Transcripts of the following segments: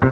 We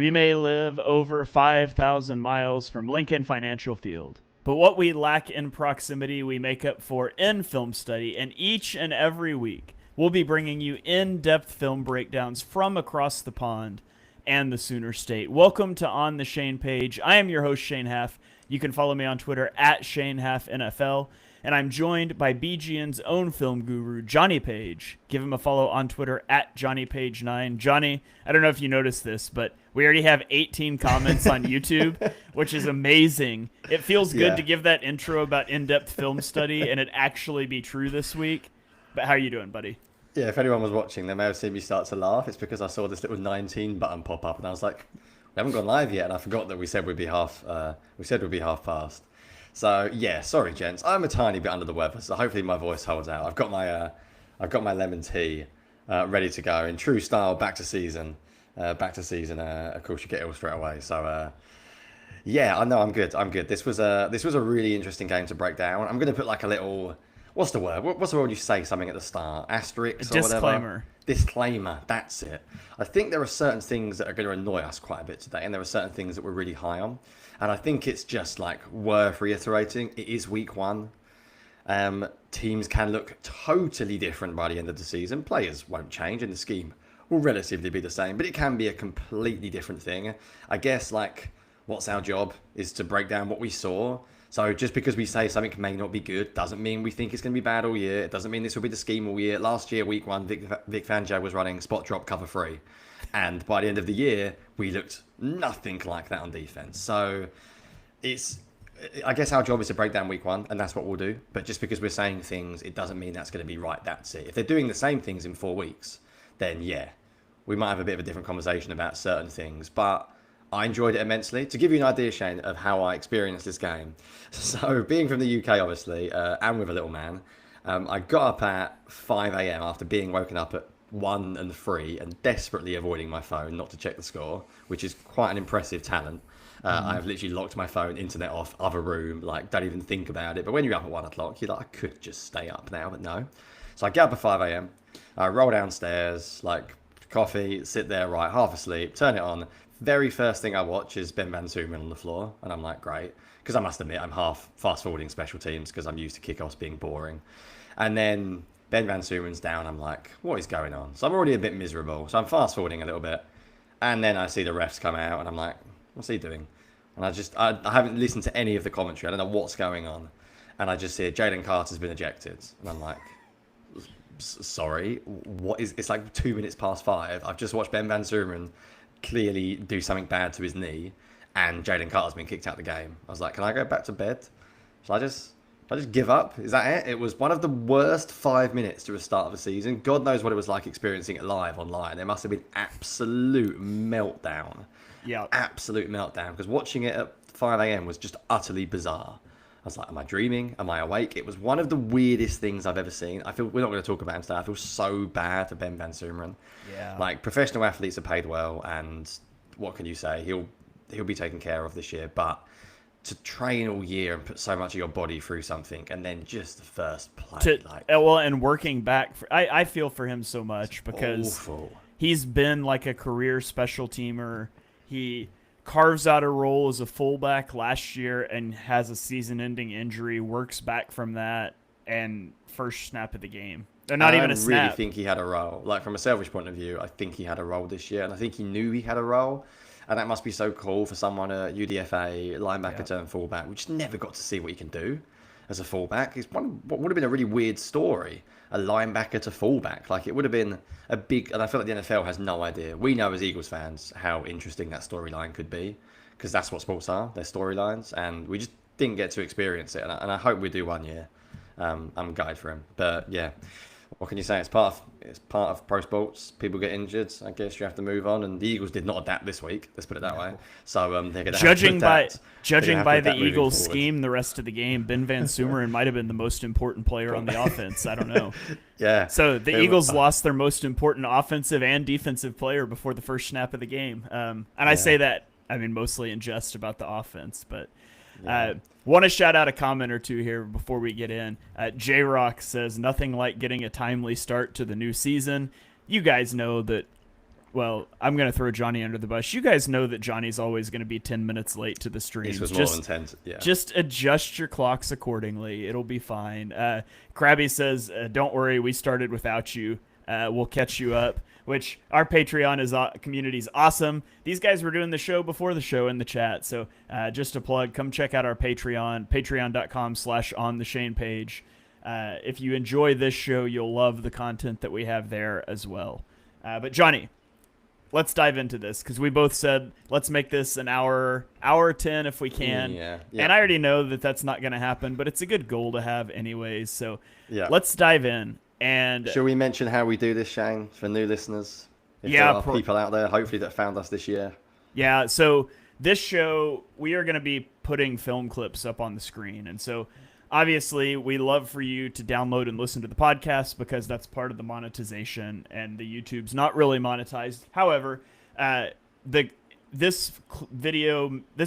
may live over 5,000 miles from Lincoln Financial Field, but what we lack in proximity, we make up for in film study. And each and every week, we'll be bringing you in depth film breakdowns from across the pond and the Sooner State. Welcome to On the Shane page. I am your host, Shane Haff. You can follow me on Twitter at ShaneHaffNFL. And I'm joined by BGN's own film guru, Jonny Page. Give him a follow on Twitter at JohnnyPage9. Johnny, I don't know if you noticed this, but we already have 18 comments on YouTube, which is amazing. It feels good to give that intro about in-depth film study and it actually be true this week. But how are you doing, buddy? Yeah, if anyone was watching, they may have seen me start to laugh. It's because I saw this little 19 button pop up, and I was like, "We haven't gone live yet," and I forgot that we said we'd be half. We said we'd be half past. So yeah, sorry, gents. I'm a tiny bit under the weather, so hopefully my voice holds out. I've got my lemon tea ready to go in true style. Back to season. Of course, you get ill straight away. So yeah, I know I'm good. This was a really interesting game to break down. I'm gonna put like a little. What's the word? What's the word you say something at the start? Asterisk or whatever? Disclaimer. That's it. I think there are certain things that are going to annoy us quite a bit today, and there are certain things that we're really high on. And I think it's just like worth reiterating. It is week one. Teams can look totally different by the end of the season. Players won't change, and the scheme will relatively be the same, but it can be a completely different thing. I guess like what's our job is to break down what we saw. So just because we say something may not be good doesn't mean we think it's going to be bad all year. It doesn't mean this will be the scheme all year. Last year, week one, Vic Fangio was running spot drop cover 3. And by the end of the year, we looked nothing like that on defense. So I guess our job is to break down week one, and that's what we'll do. But just because we're saying things, it doesn't mean that's going to be right. That's it. If they're doing the same things in 4 weeks, then yeah, we might have a bit of a different conversation about certain things. But I enjoyed it immensely. To give you an idea, Shane, of how I experienced this game. So being from the UK, obviously, and with a little man, I got up at 5 a.m. after being woken up at 1 and 3 and desperately avoiding my phone not to check the score, which is quite an impressive talent. I've literally locked my phone, internet off, other room, like don't even think about it. But when you're up at 1 o'clock, you're like, I could just stay up now, but no. So I get up at 5 a.m. I roll downstairs, like coffee, sit there, right, half asleep, turn it on. Very first thing I watch is Ben Van Zoomen on the floor, and I'm like, great. Because I must admit, I'm half fast-forwarding special teams because I'm used to kickoffs being boring. And then Ben Van Zoomen's down, I'm like, what is going on? So I'm already a bit miserable, so I'm fast-forwarding a little bit. And then I see the refs come out, and I'm like, what's he doing? And I haven't listened to any of the commentary. I don't know what's going on. And I just hear Jalen Carter's been ejected. And I'm like, sorry, what is... It's like 2 minutes past 5. I've just watched Ben Van Zoomen clearly do something bad to his knee, and Jalen Carter's been kicked out of the game. I was like, can I go back to bed? Shall I just give up? Is that it? It was one of the worst 5 minutes to a start of the season. God knows what it was like experiencing it live online. There must have been absolute meltdown. Yeah. Absolute meltdown, because watching it at 5 a.m. was just utterly bizarre. I was like, am I dreaming? Am I awake? It was one of the weirdest things I've ever seen. I feel we're not going to talk about him today. I feel so bad for Ben Van Zoomen. Yeah. Like, professional athletes are paid well, and what can you say? He'll be taken care of this year. But to train all year and put so much of your body through something, and then just the first play, and working back, I feel for him so much because awful. He's been like a career special teamer. He carves out a role as a fullback last year and has a season-ending injury, works back from that, and first snap of the game. Not even a snap. I really think he had a role. Like, from a selfish point of view, I think he had a role this year, and I think he knew he had a role, and that must be so cool for someone at UDFA, linebacker turned fullback. We just never got to see what he can do as a fullback. It's what would have been a really weird story, a linebacker to fullback. Like, it would have been a big... And I feel like the NFL has no idea. We know as Eagles fans how interesting that storyline could be, because that's what sports are, they're storylines, and we just didn't get to experience it, and I hope we do one year. I'm gutted for him. But yeah, what can you say? It's part of pro sports. People get injured. I guess you have to move on. And the Eagles did not adapt this week. Let's put it that way. So they're going to have to adapt. Judging by the Eagles' scheme, the rest of the game, Ben Van Sumeren might have been the most important player on the offense. I don't know. Yeah. So the Eagles lost their most important offensive and defensive player before the first snap of the game. I say that, I mean, mostly in jest about the offense, but want to shout out a comment or two here before we get in. J-Rock says, nothing like getting a timely start to the new season. You guys know that, well, I'm going to throw Jonny under the bus. You guys know that Johnny's always going to be 10 minutes late to the stream. This was more than 10. Yeah. Just adjust your clocks accordingly. It'll be fine. Krabby says, don't worry, we started without you. We'll catch you up, which our Patreon community is awesome. These guys were doing the show before the show in the chat. So just a plug, come check out our Patreon, patreon.com/ontheshane page. If you enjoy this show, you'll love the content that we have there as well. But Jonny, let's dive into this because we both said let's make this an hour 10 if we can. Yeah. And I already know that that's not going to happen, but it's a good goal to have anyways. So let's dive in. And shall we mention how we do this, Shane, for new listeners? If there are people out there, hopefully, that found us this year. Yeah, so this show, we are going to be putting film clips up on the screen. And so, obviously, we love for you to download and listen to the podcast because that's part of the monetization, and the YouTube's not really monetized. However, this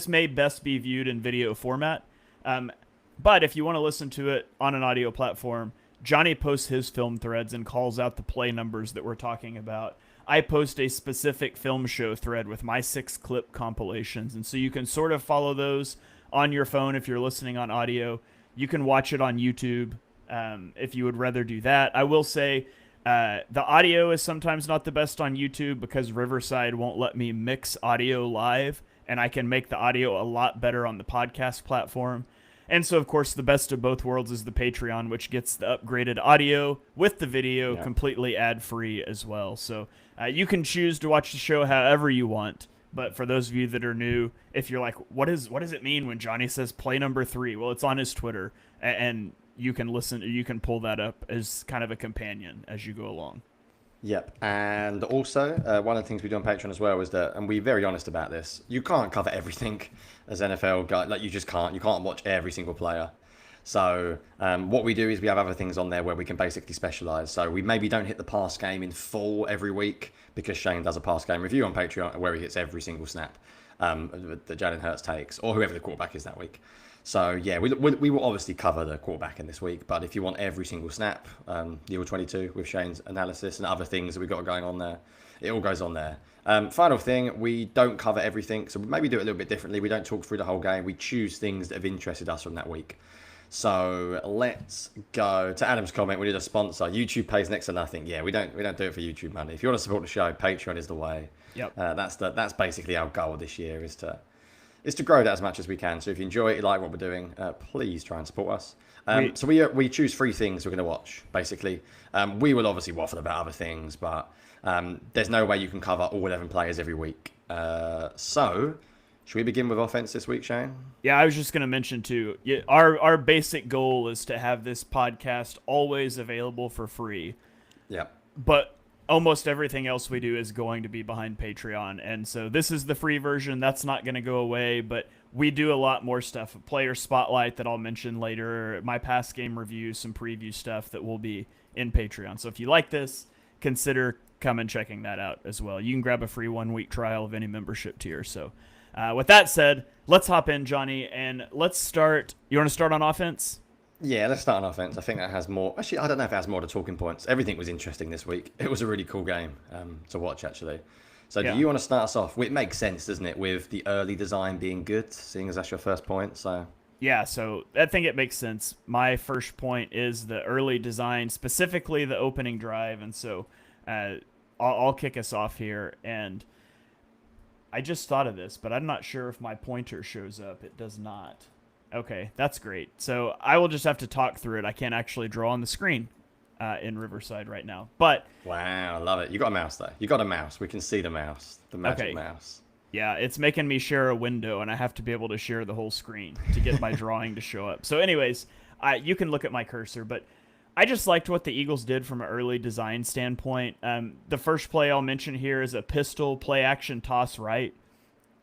may best be viewed in video format. But if you want to listen to it on an audio platform, Jonny posts his film threads and calls out the play numbers that we're talking about. I post a specific film show thread with my 6 clip compilations. And so you can sort of follow those on your phone if you're listening on audio. You can watch it on YouTube if you would rather do that. I will say the audio is sometimes not the best on YouTube because Riverside won't let me mix audio live, and I can make the audio a lot better on the podcast platform. And so, of course, the best of both worlds is the Patreon, which gets the upgraded audio with the video completely ad-free as well. So you can choose to watch the show however you want. But for those of you that are new, if you're like, what does it mean when Jonny says play number 3? Well, it's on his Twitter, and you can listen, you can pull that up as kind of a companion as you go along. Yep, and also one of the things we do on Patreon as well is that, and we're very honest about this, you can't cover everything as NFL guy. Like, you just can't. You can't watch every single player. So what we do is we have other things on there where we can basically specialize. So we maybe don't hit the pass game in full every week because Shane does a pass game review on Patreon where he hits every single snap that Jalen Hurts takes, or whoever the quarterback is that week. So, yeah, we will obviously cover the quarterback in this week, but if you want every single snap, the All-22 with Shane's analysis and other things that we've got going on there, it all goes on there. Final thing, we don't cover everything, so we maybe do it a little bit differently. We don't talk through the whole game. We choose things that have interested us from that week. So let's go to Adam's comment. We need a sponsor. YouTube pays next to nothing. Yeah, we don't do it for YouTube money. If you want to support the show, Patreon is the way. Yep. That's basically our goal this year is to grow that as much as we can. So if you enjoy it, you like what we're doing, please try and support us. So we choose 3 things we're going to watch, basically. We will obviously waffle about other things, but there's no way you can cover all 11 players every week. So should we begin with offense this week, Shane? Yeah, I was just going to mention, too, our basic goal is to have this podcast always available for free. Yeah. But almost everything else we do is going to be behind Patreon. And so this is the free version. That's not going to go away, but we do a lot more stuff. A player spotlight that I'll mention later, my past game review, some preview stuff that will be in Patreon. So if you like this, consider coming checking that out as well. You can grab a free 1-week trial of any membership tier. So with that said, let's hop in, Jonny, and let's start. You want to start on offense? Yeah, let's start on offense. I think that has more. Actually, I don't know if it has more to talking points. Everything was interesting this week. It was a really cool game to watch, actually. So do you want to start us off? Well, it makes sense, doesn't it, with the early design being good, seeing as that's your first point. So yeah, so I think it makes sense. My first point is the early design, specifically the opening drive. And so I'll kick us off here. And I just thought of this, but I'm not sure if my pointer shows up. It does not. Okay, that's great. So I will just have to talk through it. I can't actually draw on the screen in Riverside right now. But wow, I love it. You got a mouse, though. You got a mouse. We can see the mouse, the magic mouse. Yeah, it's making me share a window, and I have to be able to share the whole screen to get my drawing to show up. So anyways, you can look at my cursor, but I just liked what the Eagles did from an early design standpoint. The first play I'll mention here is a pistol play action toss right.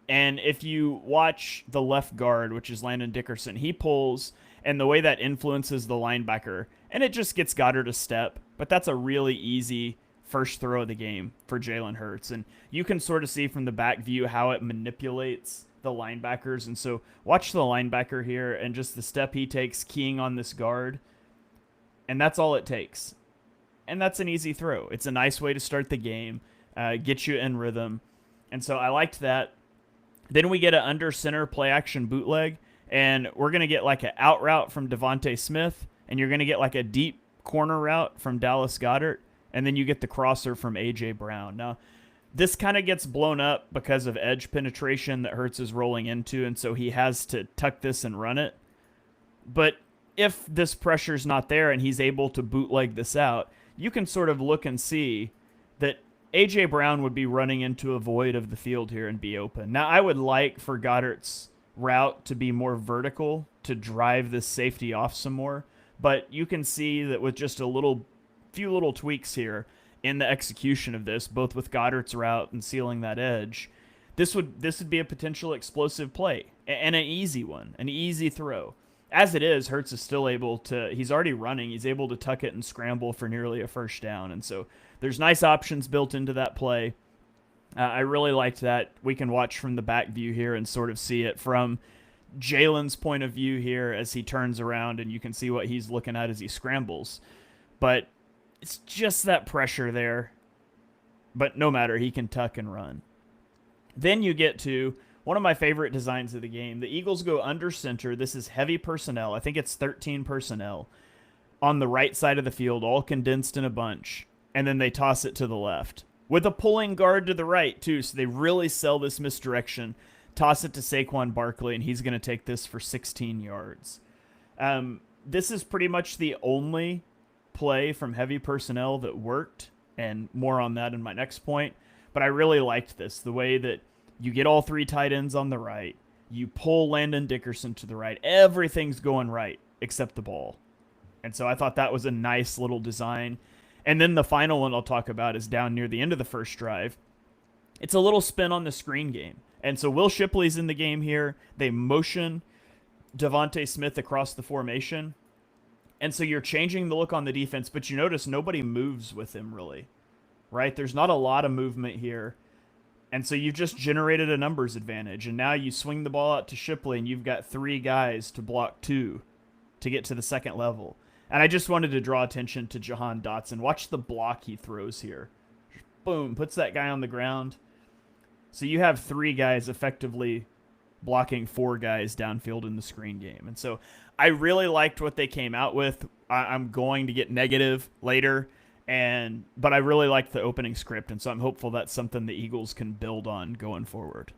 And if you watch the left guard, which is Landon Dickerson, he pulls, and the way that influences the linebacker, and it just gets Goddard a step. But that's a really easy first throw of the game for Jalen Hurts. And you can sort of see from the back view how it manipulates the linebackers. And so watch the linebacker here and just the step he takes keying on this guard. And that's all it takes. And that's an easy throw. It's a nice way to start the game, get you in rhythm. And so I liked that. Then we get an under center play action bootleg, and we're going to get like an out route from Devontae Smith, and you're going to get like a deep corner route from Dallas Goedert, and then you get the crosser from A.J. Brown. Now, this kind of gets blown up because of edge penetration that Hurts is rolling into, and so he has to tuck this and run it. But if this pressure's not there and he's able to bootleg this out, you can sort of look and see that A.J. Brown would be running into a void of the field here and be open. Now, I would like for Goddard's route to be more vertical to drive this safety off some more, but you can see that with just few little tweaks here in the execution of this, both with Goddard's route and sealing that edge, this would be a potential explosive play and an easy one, an easy throw. As it is, Hurts is still able to, he's already running, he's able to tuck it and scramble for nearly a first down. And so there's nice options built into that play. I really liked that. We can watch from the back view here and sort of see it from Jalen's point of view here as he turns around, and you can see what he's looking at as he scrambles. But it's just that pressure there. But no matter, he can tuck and run. Then you get to one of my favorite designs of the game. The Eagles go under center. This is heavy personnel. I think it's 13 personnel on the right side of the field, all condensed in a bunch. And then they toss it to the left with a pulling guard to the right, too. So they really sell this misdirection. Toss it to Saquon Barkley, and he's going to take this for 16 yards. This is pretty much the only play from heavy personnel that worked, and more on that in my next point. But I really liked this, the way that you get all three tight ends on the right. You pull Landon Dickerson to the right. Everything's going right except the ball. And so I thought that was a nice little design. And then the final one I'll talk about is down near the end of the first drive. It's a little spin on the screen game. And so Will Shipley's in the game here. They motion Devontae Smith across the formation. And so you're changing the look on the defense, but you notice nobody moves with him really, right? There's not a lot of movement here. And so you've just generated a numbers advantage. And now you swing the ball out to Shipley, and you've got three guys to block two to get to the second level. And I just wanted to draw attention to Jahan Dotson. Watch the block he throws here. Boom, puts that guy on the ground. So you have three guys effectively blocking four guys downfield in the screen game. And so I really liked what they came out with. I'm going to get negative later, but I really liked the opening script, and so I'm hopeful that's something the Eagles can build on going forward.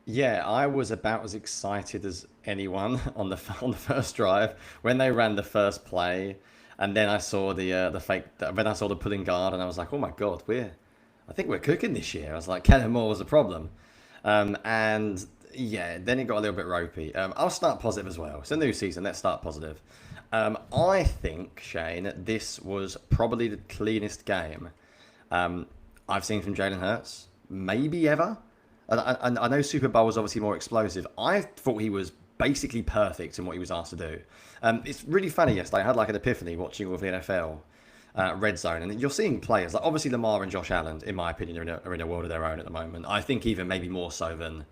Yeah, I was about as excited as anyone on the first drive when they ran the first play, and then I saw the fake. Then I saw the pulling guard, and I was like, "Oh my god, I think we're cooking this year." I was like, Kellen Moore was a problem, and yeah, then it got a little bit ropey. I'll start positive as well. It's a new season. Let's start positive. I think, Shane, this was probably the cleanest game I've seen from Jalen Hurts, maybe ever. I know Super Bowl was obviously more explosive. I thought he was basically perfect in what he was asked to do. It's really funny yesterday. I had like an epiphany watching all of the NFL Red Zone, and you're seeing players like obviously Lamar and Josh Allen, in my opinion, are in a world of their own at the moment. I think even maybe more so than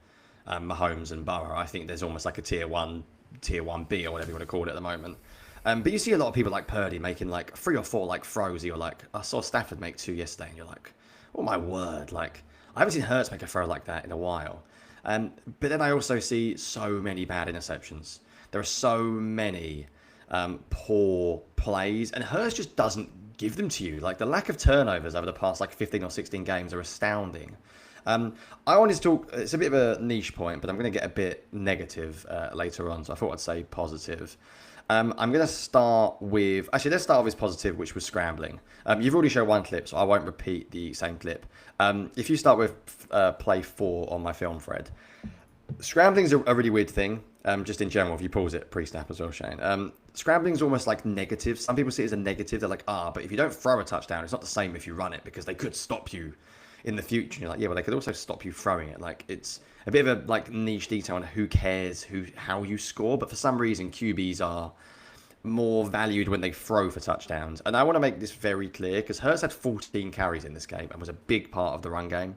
Mahomes and Burrow. I think there's almost like a tier 1B or whatever you want to call it at the moment. But you see a lot of people like Purdy making like 3 or 4 like throws. You're like, I saw Stafford make 2 yesterday, and you're like, oh my word, like I haven't seen Hurts make a throw like that in a while. But then I also see so many bad interceptions. There are so many poor plays, and Hurts just doesn't give them to you. Like the lack of turnovers over the past like 15 or 16 games are astounding. I wanted to talk, it's a bit of a niche point, but I'm going to get a bit negative later on, so I thought I'd say positive. I'm going to start with... Actually, let's start with positive, which was scrambling. You've already shown one clip, so I won't repeat the same clip. If you start with play 4 on my film thread, scrambling's a really weird thing. just in general, if you pause it pre-snap as well, Shane. Scrambling is almost like negative. Some people see it as a negative. They're like, but if you don't throw a touchdown, it's not the same if you run it because they could stop you in the future. And you're like, yeah, well, they could also stop you throwing it. Like, it's a bit of a like niche detail on who cares how you score. But for some reason, QBs are more valued when they throw for touchdowns. And I want to make this very clear because Hurts had 14 carries in this game and was a big part of the run game.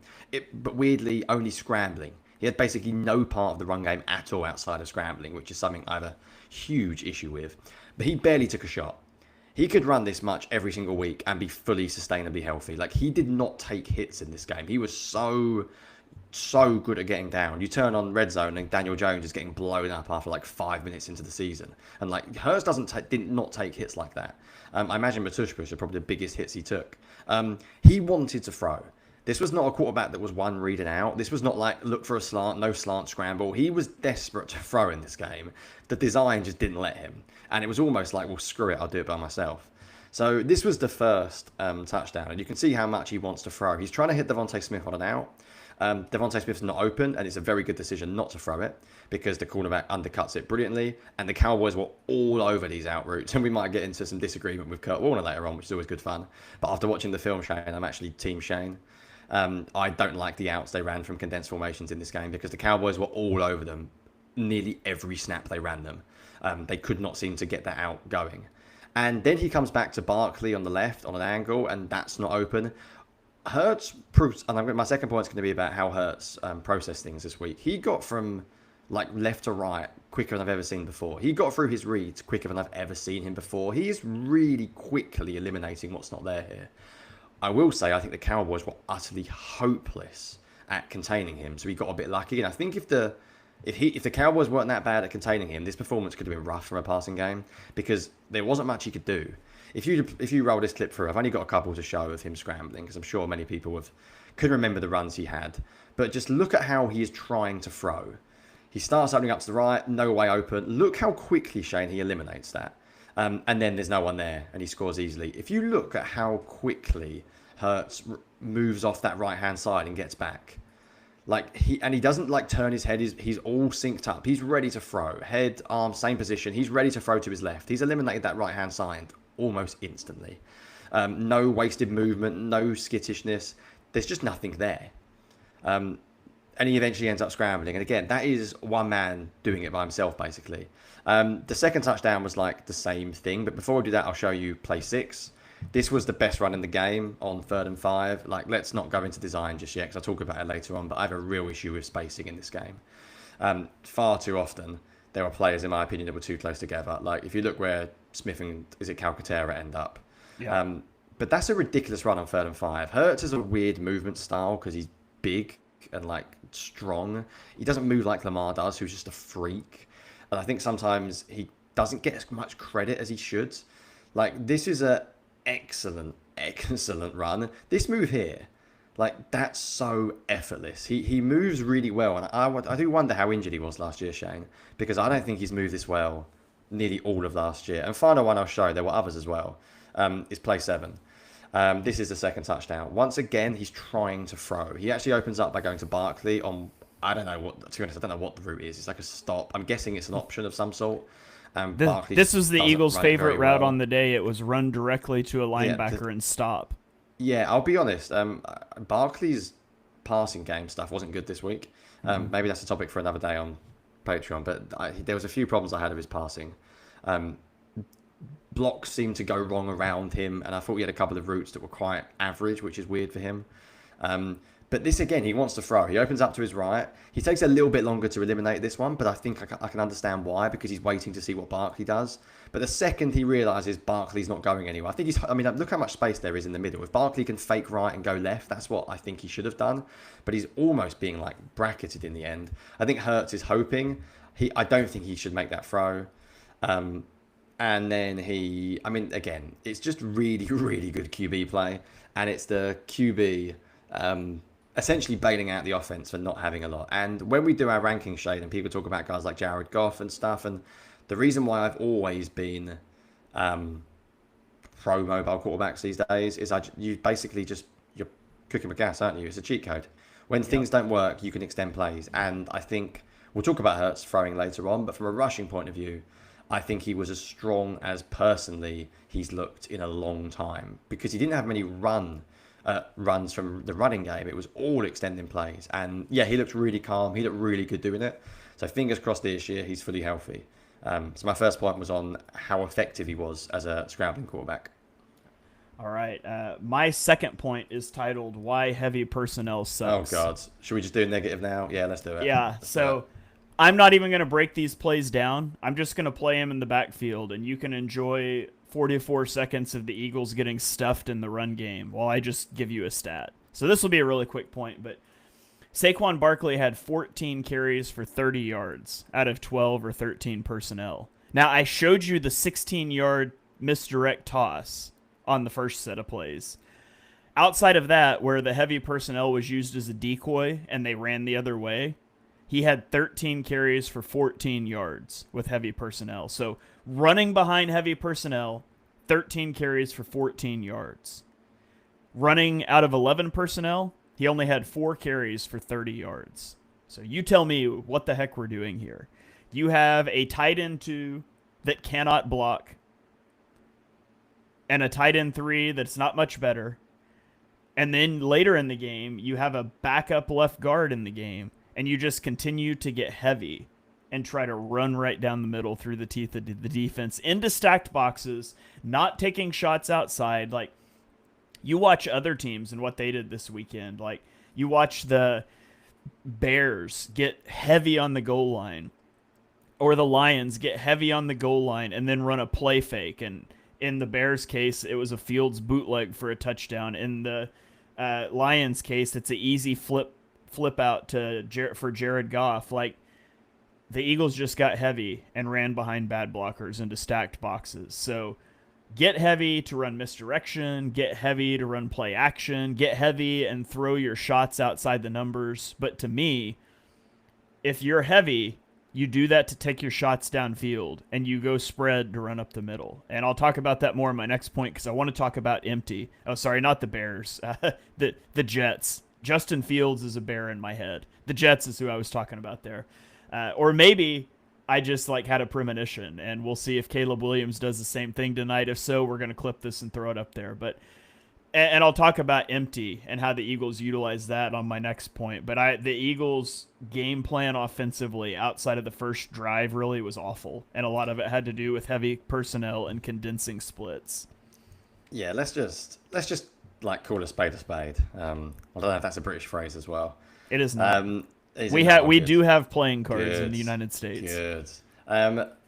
But weirdly, only scrambling. He had basically no part of the run game at all outside of scrambling, which is something I have a huge issue with. But he barely took a shot. He could run this much every single week and be fully sustainably healthy. Like, he did not take hits in this game. He was so good at getting down. You turn on Red Zone and Daniel Jones is getting blown up after like 5 minutes into the season. And like, Hurts did not take hits like that. I imagine Matushpush are probably the biggest hits he took. He wanted to throw. This was not a quarterback that was one reading out. This was not like, look for a slant, no slant scramble. He was desperate to throw in this game. The design just didn't let him. And it was almost like, well, screw it, I'll do it by myself. So this was the first touchdown. And you can see how much he wants to throw. He's trying to hit Devontae Smith on an out. Devontae Smith's not open, and it's a very good decision not to throw it because the cornerback undercuts it brilliantly. And the Cowboys were all over these out routes. And we might get into some disagreement with Kurt Warner later on, which is always good fun. But after watching the film, Shane, I'm actually Team Shane. I don't like the outs they ran from condensed formations in this game because the Cowboys were all over them nearly every snap they ran them. They could not seem to get that out going. And then he comes back to Barkley on the left on an angle, and that's not open. Hurts proves, and my second point is going to be about how Hurts processed things this week. He got from like left to right quicker than I've ever seen before. He got through his reads quicker than I've ever seen him before. He is really quickly eliminating what's not there here. I will say, I think the Cowboys were utterly hopeless at containing him, so he got a bit lucky. And I think if the Cowboys weren't that bad at containing him, this performance could have been rough from a passing game because there wasn't much he could do. If you roll this clip through, I've only got a couple to show of him scrambling because I'm sure many people could remember the runs he had. But just look at how he is trying to throw. He starts opening up to the right, no way open. Look how quickly, Shane, he eliminates that. And then there's no one there, and he scores easily. If you look at how quickly Hurts moves off that right-hand side and gets back, he doesn't like turn his head. He's all synced up. He's ready to throw. Head, arm, same position. He's ready to throw to his left. He's eliminated that right-hand side almost instantly. No wasted movement, no skittishness. There's just nothing there. And he eventually ends up scrambling. And again, that is one man doing it by himself, basically. The second touchdown was like the same thing. But before we do that, I'll show you play 6. This was the best run in the game on 3rd and 5. Like, let's not go into design just yet because I'll talk about it later on. But I have a real issue with spacing in this game. Far too often, there are players, in my opinion, that were too close together. Like, if you look where Smith and, Calcaterra end up. Yeah. But that's a ridiculous run on 3rd and 5. Hurts has a weird movement style because he's big and, like, strong. He doesn't move like Lamar does, who's just a freak. And I think sometimes he doesn't get as much credit as he should. Like, this is a excellent run. This move here, like, that's so effortless. He moves really well. And I do wonder how injured he was last year, Shane, because I don't think he's moved this well nearly all of last year. And final one I'll show, there were others as well, is play 7. This is the second touchdown. Once again, he's trying to throw. He actually opens up by going to Barkley on, I don't know what, to be honest, I don't know what the route is. It's like a stop. I'm guessing it's an option of some sort. This was the Eagles' favorite route on the day. It was run directly to a linebacker and stop. Yeah, I'll be honest. Barkley's passing game stuff wasn't good this week. Maybe that's a topic for another day on Patreon. But there was a few problems I had with his passing. Blocks seemed to go wrong around him, and I thought he had a couple of routes that were quite average, which is weird for him. But this, again, he wants to throw. He opens up to his right. He takes a little bit longer to eliminate this one, but I think I can understand why, because he's waiting to see what Barkley does. But the second he realises Barkley's not going anywhere, look how much space there is in the middle. If Barkley can fake right and go left, that's what I think he should have done. But he's almost being, like, bracketed in the end. I think Hurts is hoping. I don't think he should make that throw. And then again, it's just really, really good QB play. And it's the QB essentially bailing out the offense for not having a lot. And when we do our ranking shade and people talk about guys like Jared Goff and stuff, and the reason why I've always been pro mobile quarterbacks these days is you basically you're cooking with gas, aren't you? It's a cheat code. When things don't work, you can extend plays. And I think We'll talk about Hurts throwing later on, but from a rushing point of view, I think he was as strong as personally he's looked in a long time because he didn't have many runs from the running game. It was all extending plays. And yeah, he looked really calm. He looked really good doing it. So fingers crossed this year he's fully healthy. So my first point was on how effective he was as a scrambling quarterback. All right. My second point is titled "Why Heavy Personnel Sucks." Oh God, should we just do a negative now? Yeah, let's do it. Yeah. So I'm not even going to break these plays down. I'm just going to play them in the backfield, and you can enjoy 44 seconds of the Eagles getting stuffed in the run game while I just give you a stat. So this will be a really quick point, but Saquon Barkley had 14 carries for 30 yards out of 12 or 13 personnel. Now, I showed you the 16-yard misdirect toss on the first set of plays. Outside of that, where the heavy personnel was used as a decoy and they ran the other way, he had 13 carries for 14 yards with heavy personnel. So running behind heavy personnel, 13 carries for 14 yards. Running out of 11 personnel, he only had 4 carries for 30 yards. So you tell me what the heck we're doing here. You have a tight end 2 that cannot block and a tight end 3 that's not much better. And then later in the game, you have a backup left guard in the game, and you just continue to get heavy and try to run right down the middle through the teeth of the defense into stacked boxes, not taking shots outside. Like, you watch other teams and what they did this weekend. Like, you watch the Bears get heavy on the goal line, or the Lions get heavy on the goal line and then run a play fake. And in the Bears case, it was a Fields bootleg for a touchdown. In the Lions case, it's an easy flip out for Jared Goff. Like, the Eagles just got heavy and ran behind bad blockers into stacked boxes. So get heavy to run misdirection, get heavy to run play action, get heavy and throw your shots outside the numbers. But to me, if you're heavy, you do that to take your shots downfield, and you go spread to run up the middle. And I'll talk about that more in my next point because I want to talk about empty. Oh, sorry, not the Bears. The Jets. Justin Fields is a bear in my head. The Jets is who I was talking about there. Or maybe I just had a premonition, and we'll see if Caleb Williams does the same thing tonight. If so, we're going to clip this and throw it up there. And I'll talk about empty and how the Eagles utilize that on my next point. But the Eagles' game plan offensively outside of the first drive really was awful, and a lot of it had to do with heavy personnel and condensing splits. Yeah, let's just call a spade a spade. I don't know if that's a British phrase as well. It is not. We do have playing cards Good. in the United States. Good.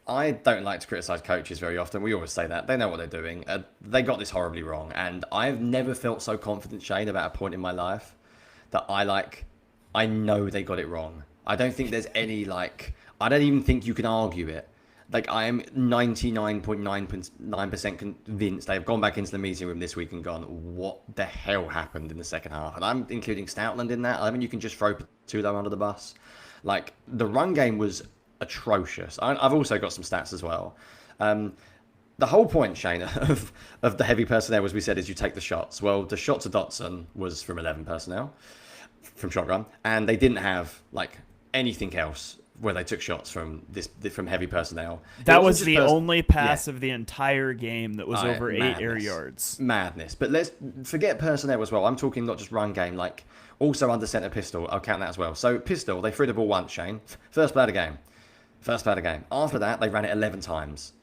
I don't like to criticize coaches very often. We always say that. They know what they're doing. They got this horribly wrong. And I've never felt so confident, Shane, about a point in my life that I know they got it wrong. I don't think there's any, I don't even think you can argue it. I am 99.9% convinced they've gone back into the meeting room this week and gone, what the hell happened in the second half? And I'm including Stoutland in that. I mean, you can just throw Tulo under the bus. The run game was atrocious. I've also got some stats as well. The whole point, Shane, of the heavy personnel, as we said, is you take the shots. Well, the shot to Dotson was from 11 personnel, from shotgun, and they didn't have anything else where they took shots from heavy personnel. That was the only pass of the entire game that was over 8 air yards. Madness. But let's forget personnel as well. I'm talking not just run game, also under center pistol. I'll count that as well. So pistol, they threw the ball once, Shane. First play of the game. After that, they ran it 11 times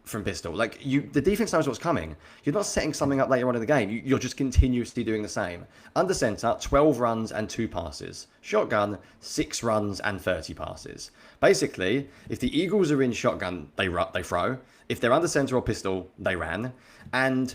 from pistol. The defense knows what's coming. You're not setting something up later on in the game. You're just continuously doing the same. Under center, 12 runs and 2 passes. Shotgun, 6 runs and 30 passes. Basically, if the Eagles are in shotgun, they throw. If they're under center or pistol, they ran. And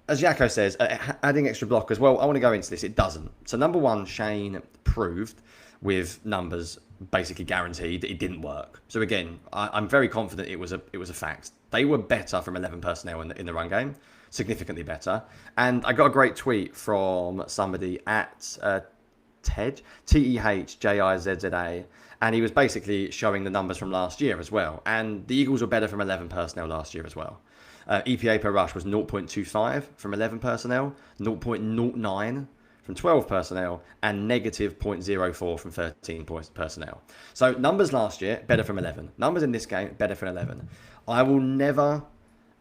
as Jacko says, adding extra blockers, well, I want to go into this. It doesn't. So number one, Shane proved with numbers basically guaranteed that it didn't work. So again, I'm very confident it was a fact. They were better from 11 personnel in the run game, significantly better. And I got a great tweet from somebody at TEHJIZZA, and he was basically showing the numbers from last year as well. And the Eagles were better from 11 personnel last year as well. EPA per rush was 0.25 from 11 personnel, 0.09 from 12 personnel and negative 0.04 from 13 personnel. So numbers last year, better from 11. Numbers in this game, better from 11. I will never,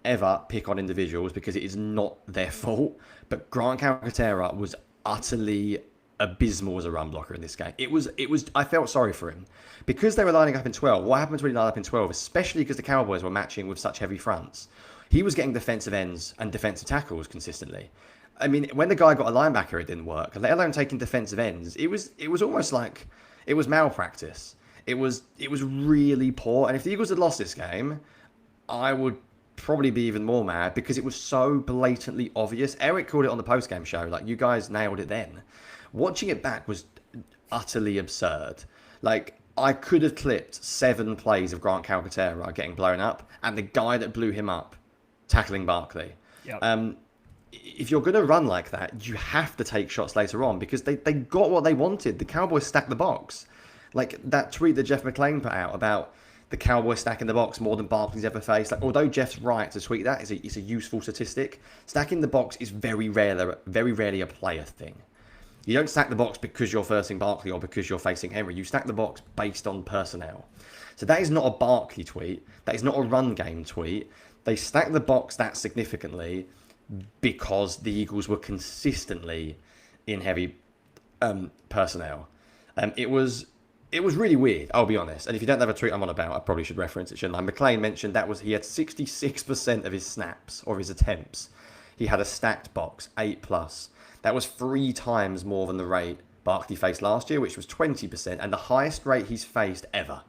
ever pick on individuals because it is not their fault. But Grant Calcaterra was utterly abysmal as a run blocker in this game. It was. I felt sorry for him because they were lining up in 12. What happens when you line up in 12, especially because the Cowboys were matching with such heavy fronts? He was getting defensive ends and defensive tackles consistently. I mean, when the guy got a linebacker, it didn't work. Let alone taking defensive ends. It was almost like it was malpractice. It was really poor. And if the Eagles had lost this game, I would probably be even more mad because it was so blatantly obvious. Eric called it on the post-game show. Like, you guys nailed it then. Watching it back was utterly absurd. Like, I could have clipped 7 plays of Grant Calcaterra getting blown up and the guy that blew him up tackling Barkley. Yep. If you're going to run like that, you have to take shots later on because they got what they wanted. The Cowboys stacked the box. Like that tweet that Jeff McClain put out about the Cowboys stacking the box more than Barkley's ever faced. Like, although Jeff's right to tweet that, it's a useful statistic. Stacking the box is very rarely a player thing. You don't stack the box because you're facing Barkley or because you're facing Henry. You stack the box based on personnel. So that is not a Barkley tweet. That is not a run game tweet. They stacked the box that significantly because the Eagles were consistently in heavy personnel. It was really weird, I'll be honest. And if you don't have a tweet I'm on about, I probably should reference it, shouldn't I? McClain mentioned he had 66% of his snaps or his attempts. He had a stacked box, 8+. That was 3 times more than the rate Barkley faced last year, which was 20%, and the highest rate he's faced ever.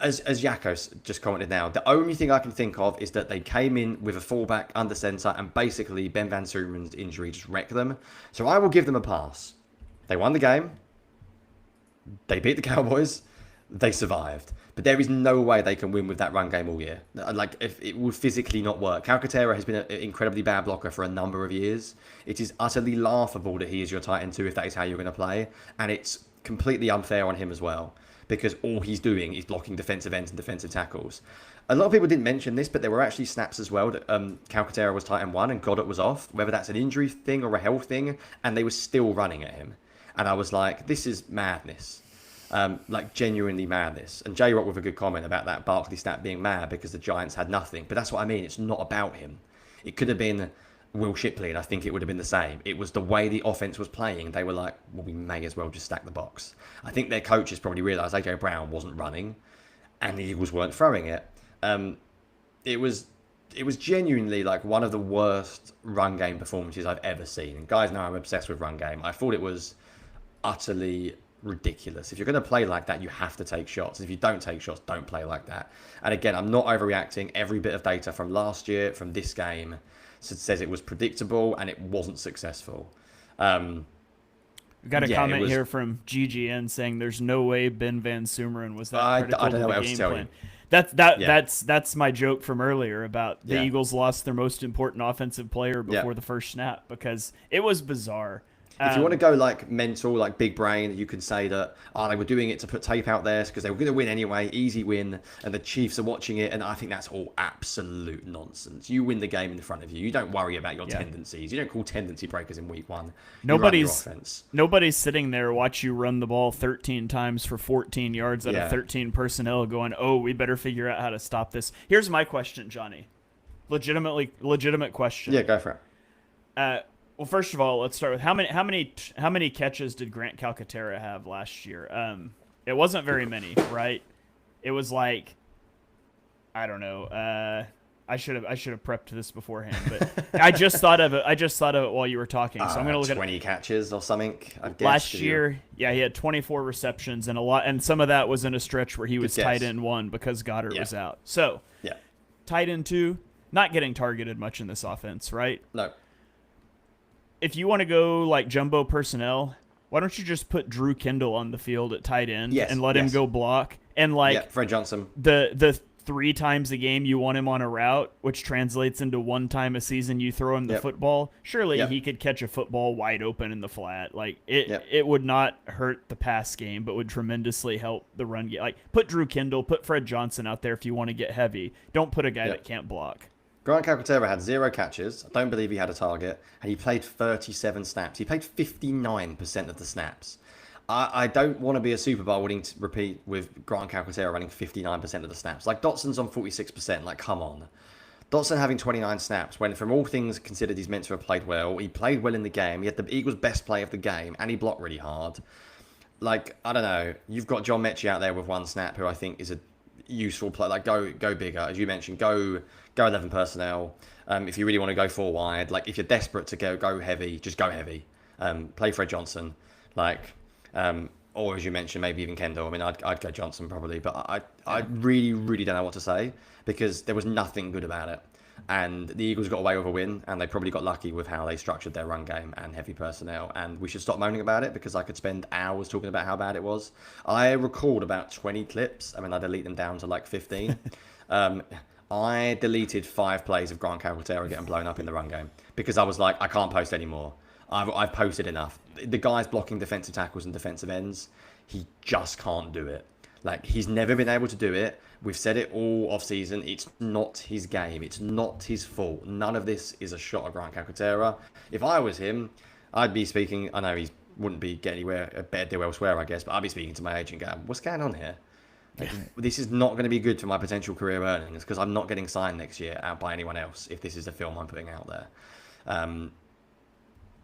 As Yakos just commented now, the only thing I can think of is that they came in with a fullback under centre and basically Ben Van Suren's injury just wrecked them. So I will give them a pass. They won the game. They beat the Cowboys. They survived. But there is no way they can win with that run game all year. Like, if it would physically not work. Calcaterra has been an incredibly bad blocker for a number of years. It is utterly laughable that he is your tight end 2 if that is how you're going to play. And it's completely unfair on him as well, because all he's doing is blocking defensive ends and defensive tackles. A lot of people didn't mention this, but there were actually snaps as well that Calcaterra was tight end 1 and Goddard was off, whether that's an injury thing or a health thing, and they were still running at him. And I was like, this is madness. Like, genuinely madness. And J-Rock with a good comment about that Barkley stat being mad because the Giants had nothing. But that's what I mean. It's not about him. It could have been Will Shipley, and I think it would have been the same. It was the way the offense was playing. They were like, well, we may as well just stack the box. I think their coaches probably realised A.J. Brown wasn't running and the Eagles weren't throwing it. It was genuinely like one of the worst run game performances I've ever seen. And guys know I'm obsessed with run game. I thought it was utterly ridiculous. If you're going to play like that, you have to take shots. If you don't take shots, don't play like that. And again, I'm not overreacting. Every bit of data from last year, from this game, says it was predictable and it wasn't successful. We've got a comment here from GGN saying there's no way Ben Van Sumeren was that critical I don't know to what the else game to tell plan. you. That's my joke from earlier about the Eagles lost their most important offensive player before the first snap because it was bizarre. If you want to go like mental, like big brain, you can say that they were doing it to put tape out there because they were going to win anyway, easy win, and the Chiefs are watching it, and I think that's all absolute nonsense. You win the game in front of you. You don't worry about your tendencies. You don't call tendency breakers in week 1. Nobody's sitting there watch you run the ball 13 times for 14 yards out of 13 personnel going, oh, we better figure out how to stop this. Here's my question, Johnny. Legitimate question. Yeah, go for it. Well, first of all, let's start with how many catches did Grant Calcaterra have last year? It wasn't very many, right? It was like, I don't know. I should have prepped this beforehand, but I just thought of it while you were talking. So I'm gonna look 20 catches or something. Last year, he had 24 receptions and some of that was in a stretch where he was tight end 1 because Goddard was out. So tight end 2, not getting targeted much in this offense, right? No. If you want to go like jumbo personnel, why don't you just put Drew Kendall on the field at tight end and let him go block? And like Fred Johnson, the 3 times a game you want him on a route, which translates into 1 time a season you throw him the football. Surely he could catch a football wide open in the flat. Like it would not hurt the pass game, but would tremendously help the run game. Like put Drew Kendall, put Fred Johnson out there if you want to get heavy. Don't put a guy that can't block. Grant Calcaterra had 0 catches. I don't believe he had a target. And he played 37 snaps. He played 59% of the snaps. I don't want to be a Super Bowl winning to repeat with Grant Calcaterra running 59% of the snaps. Like, Dotson's on 46%. Like, come on. Dotson having 29 snaps, when from all things considered he's meant to have played well. He played well in the game. He had the Eagles' best play of the game, and he blocked really hard. Like, I don't know. You've got John Mechie out there with 1 snap, who I think is a useful play. Like, go bigger. As you mentioned, go 11 personnel. If you really want to go 4 wide. Like, if you're desperate to go heavy, just go heavy. Play Fred Johnson. Like... or as you mentioned, maybe even Kendall. I mean, I'd go Johnson probably, but I really, really don't know what to say because there was nothing good about it. And the Eagles got away with a win, and they probably got lucky with how they structured their run game and heavy personnel. And we should stop moaning about it because I could spend hours talking about how bad it was. I recalled about 20 clips. I mean, I delete them down to like 15. I deleted 5 plays of Grant Calcaterra getting blown up in the run game because I was like, I can't post anymore. I've posted enough. The guy's blocking defensive tackles and defensive ends. He just can't do it. Like, he's never been able to do it. We've said it all off season. It's not his game. It's not his fault. None of this is a shot at Grant Calcaterra. If I was him, I'd be speaking. I know he wouldn't be getting anywhere, a better deal elsewhere, I guess, but I'd be speaking to my agent going, what's going on here? Like, this is not going to be good for my potential career earnings because I'm not getting signed next year out by anyone else if this is the film I'm putting out there.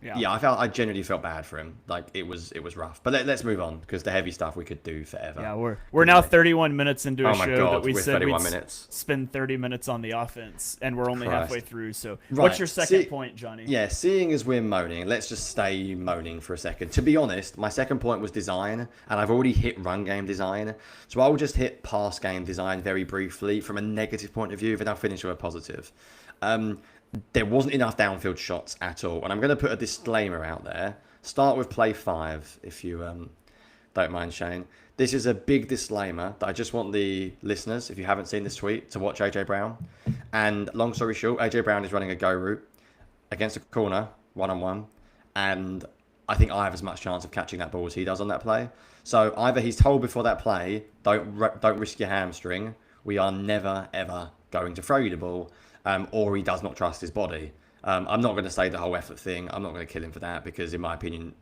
Yeah, I genuinely felt bad for him. Like, it was rough. But let's move on because the heavy stuff we could do forever. Yeah, we're now 31 minutes into a show God, that we said we'd minutes. spend 30 minutes on the offense, and we're only halfway through. So, right. What's your second point, Johnny? Yeah, seeing as we're moaning, let's just stay moaning for a second. To be honest, my second point was design, and I've already hit run game design. So I will just hit pass game design very briefly from a negative point of view, then I'll finish with a positive. There wasn't enough downfield shots at all. And I'm going to put a disclaimer out there. Start with play 5, if you don't mind, Shane. This is a big disclaimer that I just want the listeners, if you haven't seen this tweet, to watch AJ Brown. And long story short, AJ Brown is running a go route against a corner, one-on-one. And I think I have as much chance of catching that ball as he does on that play. So either he's told before that play, don't risk your hamstring. We are never, ever going to throw you the ball. Or he does not trust his body. I'm not going to say the whole effort thing. I'm not going to kill him for that because, in my opinion,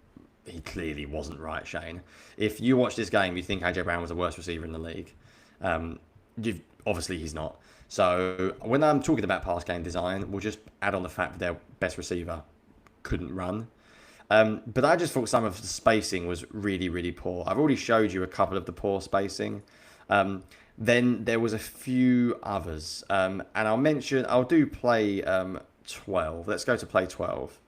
he clearly wasn't right, Shane. If you watch this game, you think AJ Brown was the worst receiver in the league. Obviously, he's not. So when I'm talking about pass game design, we'll just add on the fact that their best receiver couldn't run. But I just thought some of the spacing was really, really poor. I've already showed you a couple of the poor spacing. Then there was a few others, and I'll do play 12. Let's go to play 12,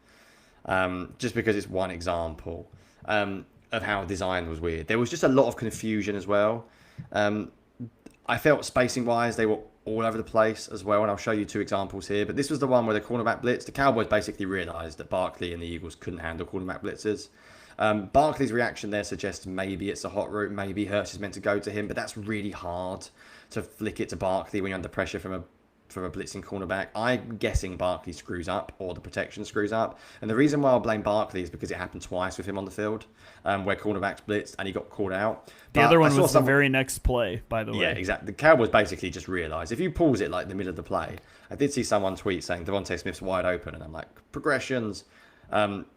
just because it's one example of how design was weird. There was just a lot of confusion as well. I felt spacing-wise, they were all over the place as well, and I'll show you 2 examples here. But this was the one where the cornerback blitz, the Cowboys basically realised that Barkley and the Eagles couldn't handle cornerback blitzes. Barkley's reaction there suggests maybe it's a hot route, maybe Hurts is meant to go to him, but that's really hard to flick it to Barkley when you're under pressure from a blitzing cornerback. I'm guessing Barkley screws up or the protection screws up. And the reason why I'll blame Barkley is because it happened twice with him on the field, where cornerbacks blitzed and he got called out. The other one was the very next play, by the way. Yeah, exactly. The Cowboys basically just realised, if you pause it like the middle of the play, I did see someone tweet saying Devontae Smith's wide open, and I'm like, progressions.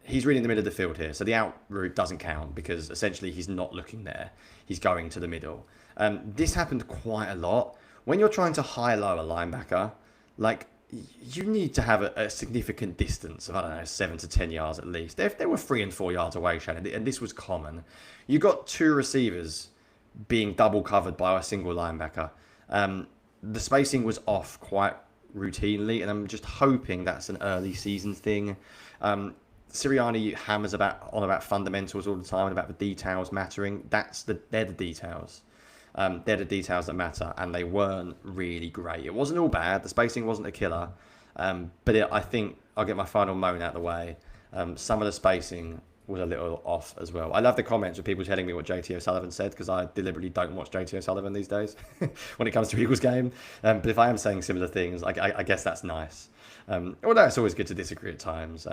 He's really in the middle of the field here, so the out route doesn't count because essentially he's not looking there. He's going to the middle. This happened quite a lot. When you're trying to high-low a linebacker, like, you need to have a significant distance of, 7 to 10 yards at least. If they were 3 and 4 yards away, Shannon, and this was common, you got 2 receivers being double covered by a single linebacker. The spacing was off quite routinely, and I'm just hoping that's an early season thing. Sirianni hammers on about fundamentals all the time and about the details mattering. They're the details. They're the details that matter, and they weren't really great. It wasn't all bad. The spacing wasn't a killer, but I think I'll get my final moan out of the way. Some of the spacing was a little off as well. I love the comments of people telling me what JT O'Sullivan said because I deliberately don't watch JT O'Sullivan these days when it comes to Eagles game. But if I am saying similar things, I guess that's nice. Although it's always good to disagree at times.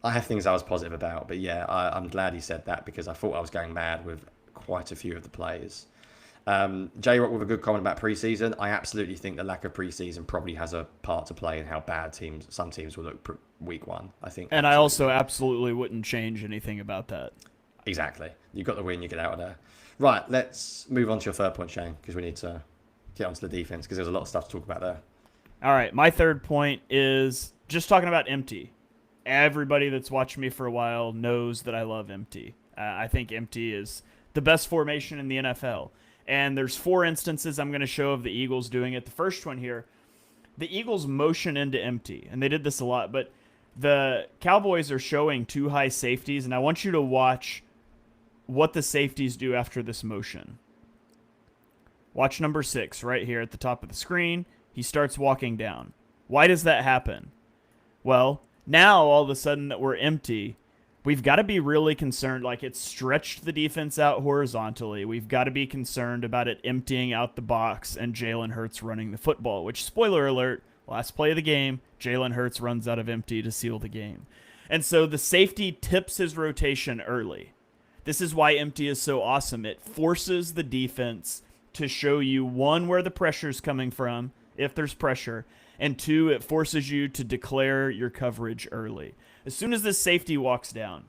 I have things I was positive about, but yeah, I'm glad he said that because I thought I was going mad with quite a few of the plays. J-Rock with a good comment about preseason. I absolutely think the lack of preseason probably has a part to play in how bad some teams will look week one. I think. And absolutely. I also absolutely wouldn't change anything about that. Exactly. You got the win, you get out of there. Right, let's move on to your third point, Shane, because we need to get onto the defense because there's a lot of stuff to talk about there. All right, my third point is just talking about empty. Everybody that's watched me for a while knows that I love empty. I think empty is the best formation in the NFL. And there's 4 instances I'm going to show of the Eagles doing it. The first one here, the Eagles motion into empty, and they did this a lot, but the Cowboys are showing 2 high safeties, and I want you to watch what the safeties do after this motion. Watch number 6 right here at the top of the screen. He starts walking down. Why does that happen? Well, now all of a sudden that we're empty, we've got to be really concerned. Like, it's stretched the defense out horizontally. We've got to be concerned about it emptying out the box and Jalen Hurts running the football, which, spoiler alert, last play of the game, Jalen Hurts runs out of empty to seal the game. And so the safety tips his rotation early. This is why empty is so awesome. It forces the defense to show you, 1, where the pressure's coming from, if there's pressure, and 2, it forces you to declare your coverage early. As soon as this safety walks down,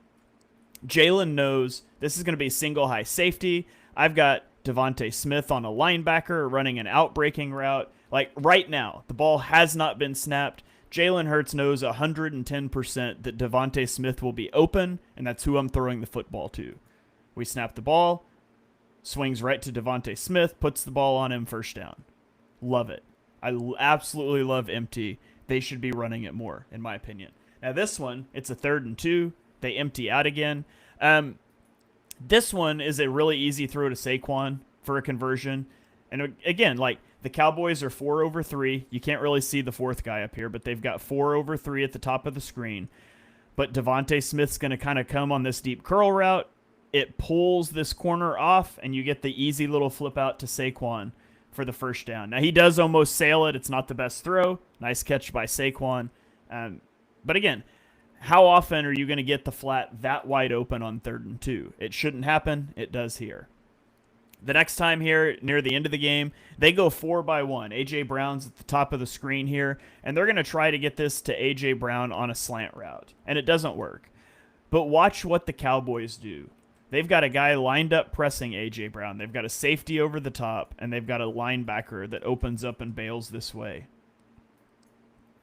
Jalen knows this is going to be single high safety. I've got Devontae Smith on a linebacker running an out-breaking route. Like, right now, the ball has not been snapped. Jalen Hurts knows 110% that Devontae Smith will be open, and that's who I'm throwing the football to. We snap the ball, swings right to Devontae Smith, puts the ball on him, first down. Love it. I absolutely love empty. They should be running it more, in my opinion. Now this one, it's a 3rd and 2. They empty out again. This one is a really easy throw to Saquon for a conversion. And again, like, the Cowboys are 4 over 3. You can't really see the 4th guy up here, but they've got 4 over 3 at the top of the screen. But Devontae Smith's going to kind of come on this deep curl route. It pulls this corner off, and you get the easy little flip out to Saquon for the first down. Now, he does almost sail it. It's not the best throw. Nice catch by Saquon. But again, how often are you going to get the flat that wide open on 3rd and 2? It shouldn't happen. It does here. The next time here, near the end of the game, they go 4-by-1. A.J. Brown's at the top of the screen here, and they're going to try to get this to A.J. Brown on a slant route, and it doesn't work. But watch what the Cowboys do. They've got a guy lined up pressing A.J. Brown. They've got a safety over the top, and they've got a linebacker that opens up and bails this way.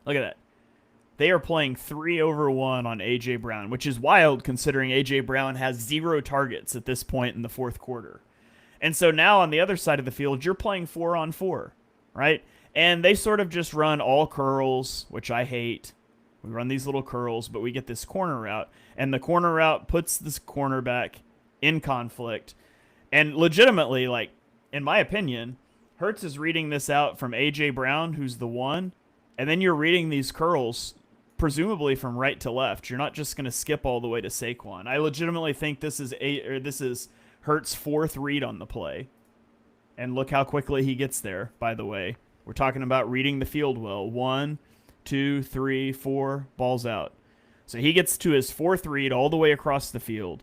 Look at that. They are playing 3 over 1 on A.J. Brown, which is wild considering A.J. Brown has 0 targets at this point in the 4th quarter. And so now on the other side of the field, you're playing 4 on 4, right? And they sort of just run all curls, which I hate. We run these little curls, but we get this corner route. And the corner route puts this cornerback in conflict. And legitimately, like, in my opinion, Hurts is reading this out from A.J. Brown, who's the 1. And then you're reading these curls, presumably from right to left. You're not just going to skip all the way to Saquon. I legitimately think this is Hurts' 4th read on the play. And look how quickly he gets there, by the way. We're talking about reading the field well. 1, 2, 3, 4, balls out. So he gets to his 4th read all the way across the field,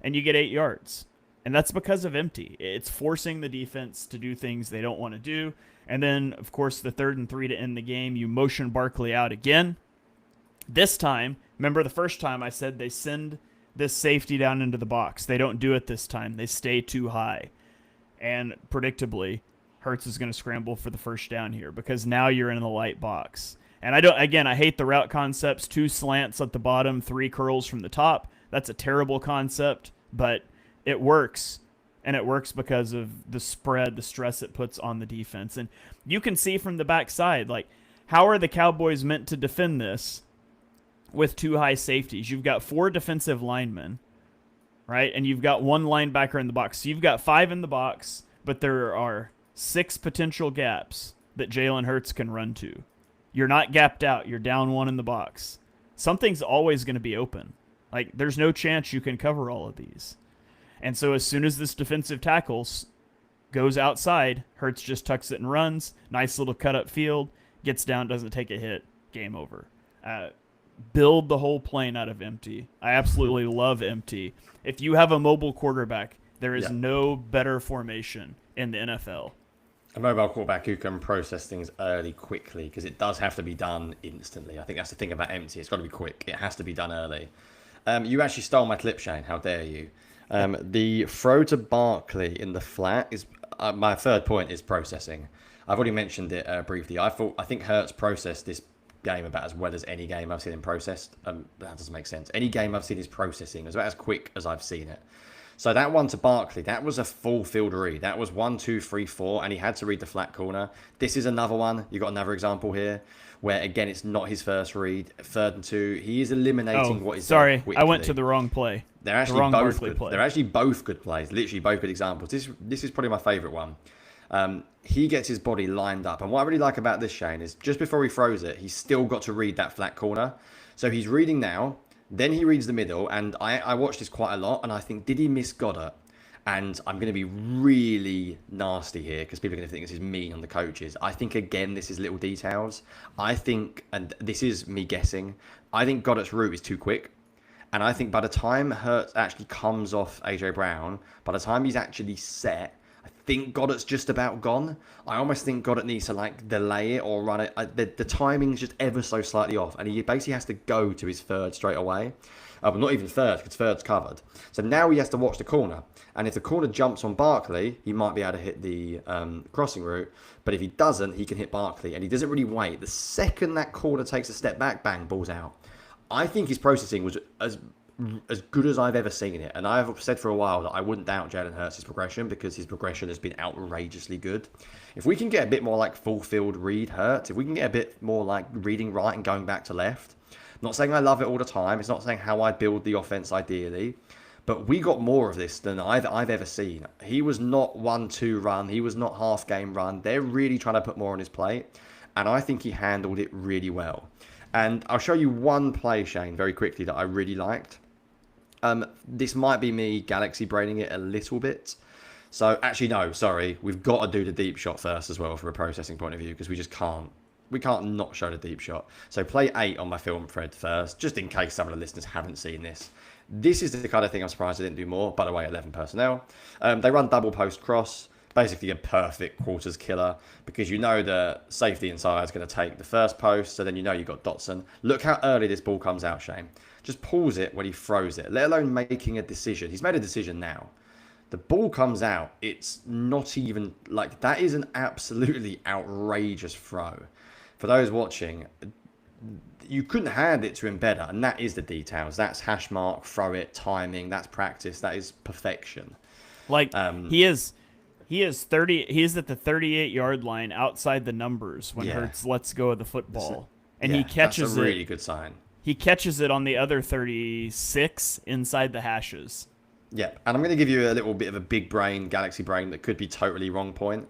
and you get 8 yards. And that's because of empty. It's forcing the defense to do things they don't want to do. And then, of course, the 3rd and 3 to end the game, you motion Barkley out again. This time, remember the first time I said they send this safety down into the box. They don't do it this time. They stay too high. And predictably, Hurts is going to scramble for the first down here because now you're in the light box. And I hate the route concepts. 2 slants at the bottom, 3 curls from the top. That's a terrible concept, but it works. And it works because of the spread, the stress it puts on the defense. And you can see from the backside, like, how are the Cowboys meant to defend this with 2 high safeties? You've got 4 defensive linemen, right? And you've got 1 linebacker in the box. So you've got 5 in the box, but there are 6 potential gaps that Jalen Hurts can run to. You're not gapped out. You're down 1 in the box. Something's always going to be open. Like, there's no chance you can cover all of these. And so as soon as this defensive tackle goes outside, Hurts just tucks it and runs. Nice little cut up field. Gets down, doesn't take a hit. Game over. Build the whole plane out of empty. I absolutely love empty. If you have a mobile quarterback, There is Yeah. no better formation in the NFL. A mobile quarterback who can process things early quickly, because it does have to be done instantly. I think that's the thing about empty. It's got to be quick. It has to be done early. You actually stole my clip, Shane. How dare you? The throw to Barkley in the flat is my third point is processing. I've already mentioned it briefly. I think Hurts processed this game about as well as any game I've seen him processed. That doesn't make sense. Any game I've seen his processing is about as quick as I've seen it. So that one to Barkley, that was a full field read. That was 1, 2, 3, 4, and he had to read the flat corner. This is another one. You got another example here where again it's not his first read. 3rd and 2, he is eliminating what is there sorry, quickly. I went to the wrong play. They're actually both good. Play. They're actually both good plays. Literally both good examples. This is probably my favourite one. He gets his body lined up, and what I really like about this, Shane, is just before he throws it, he's still got to read that flat corner. So he's reading now, then he reads the middle, and I watched this quite a lot, and I think, did he miss Goddard? And I'm going to be really nasty here because people are going to think this is mean on the coaches. I think, again, this is little details. I think, and this is me guessing, I think Goddard's route is too quick. And I think by the time Hurts actually comes off A.J. Brown, by the time he's actually set, I think Goddard's just about gone. I almost think Goddard needs to like delay it or run it. The timing's just ever so slightly off. And he basically has to go to his third straight away. But not even third, because third's covered. So now he has to watch the corner. And if the corner jumps on Barkley, he might be able to hit the crossing route. But if he doesn't, he can hit Barkley. And he doesn't really wait. The second that corner takes a step back, bang, ball's out. I think his processing was as good as I've ever seen it. And I've said for a while that I wouldn't doubt Jalen Hurts' progression because his progression has been outrageously good. If we can get a bit more like full field read Hurts, if we can get a bit more like reading right and going back to left, I'm not saying I love it all the time. It's not saying how I build the offense ideally. But we got more of this than I've ever seen. He was not 1-2 run. He was not half game run. They're really trying to put more on his plate. And I think he handled it really well. And I'll show you one play, Shane, very quickly that I really liked. This might be me galaxy braining it a little bit. So actually, no, sorry. We've got to do the deep shot first as well from a processing point of view because we just can't. We can't not show the deep shot. So play 8 on my film thread first, just in case some of the listeners haven't seen this. This is the kind of thing I'm surprised I didn't do more. By the way, 11 personnel. They run double post cross. Basically a perfect quarters killer because you know the safety inside is going to take the first post. So then you know you've got Dotson. Look how early this ball comes out, Shane. Just pulls it when he throws it, let alone making a decision. He's made a decision now. The ball comes out. It's not even like that is an absolutely outrageous throw. For those watching, you couldn't hand it to him better. And that is the details. That's hash mark, throw it, timing. That's practice. That is perfection. Like he is 30. He is at the 38-yard line outside the numbers when Hurts lets go of the football, and he catches that's a really good sign. He catches it on the other 36 inside the hashes. Yeah, and I'm going to give you a little bit of a big brain, galaxy brain that could be totally wrong point.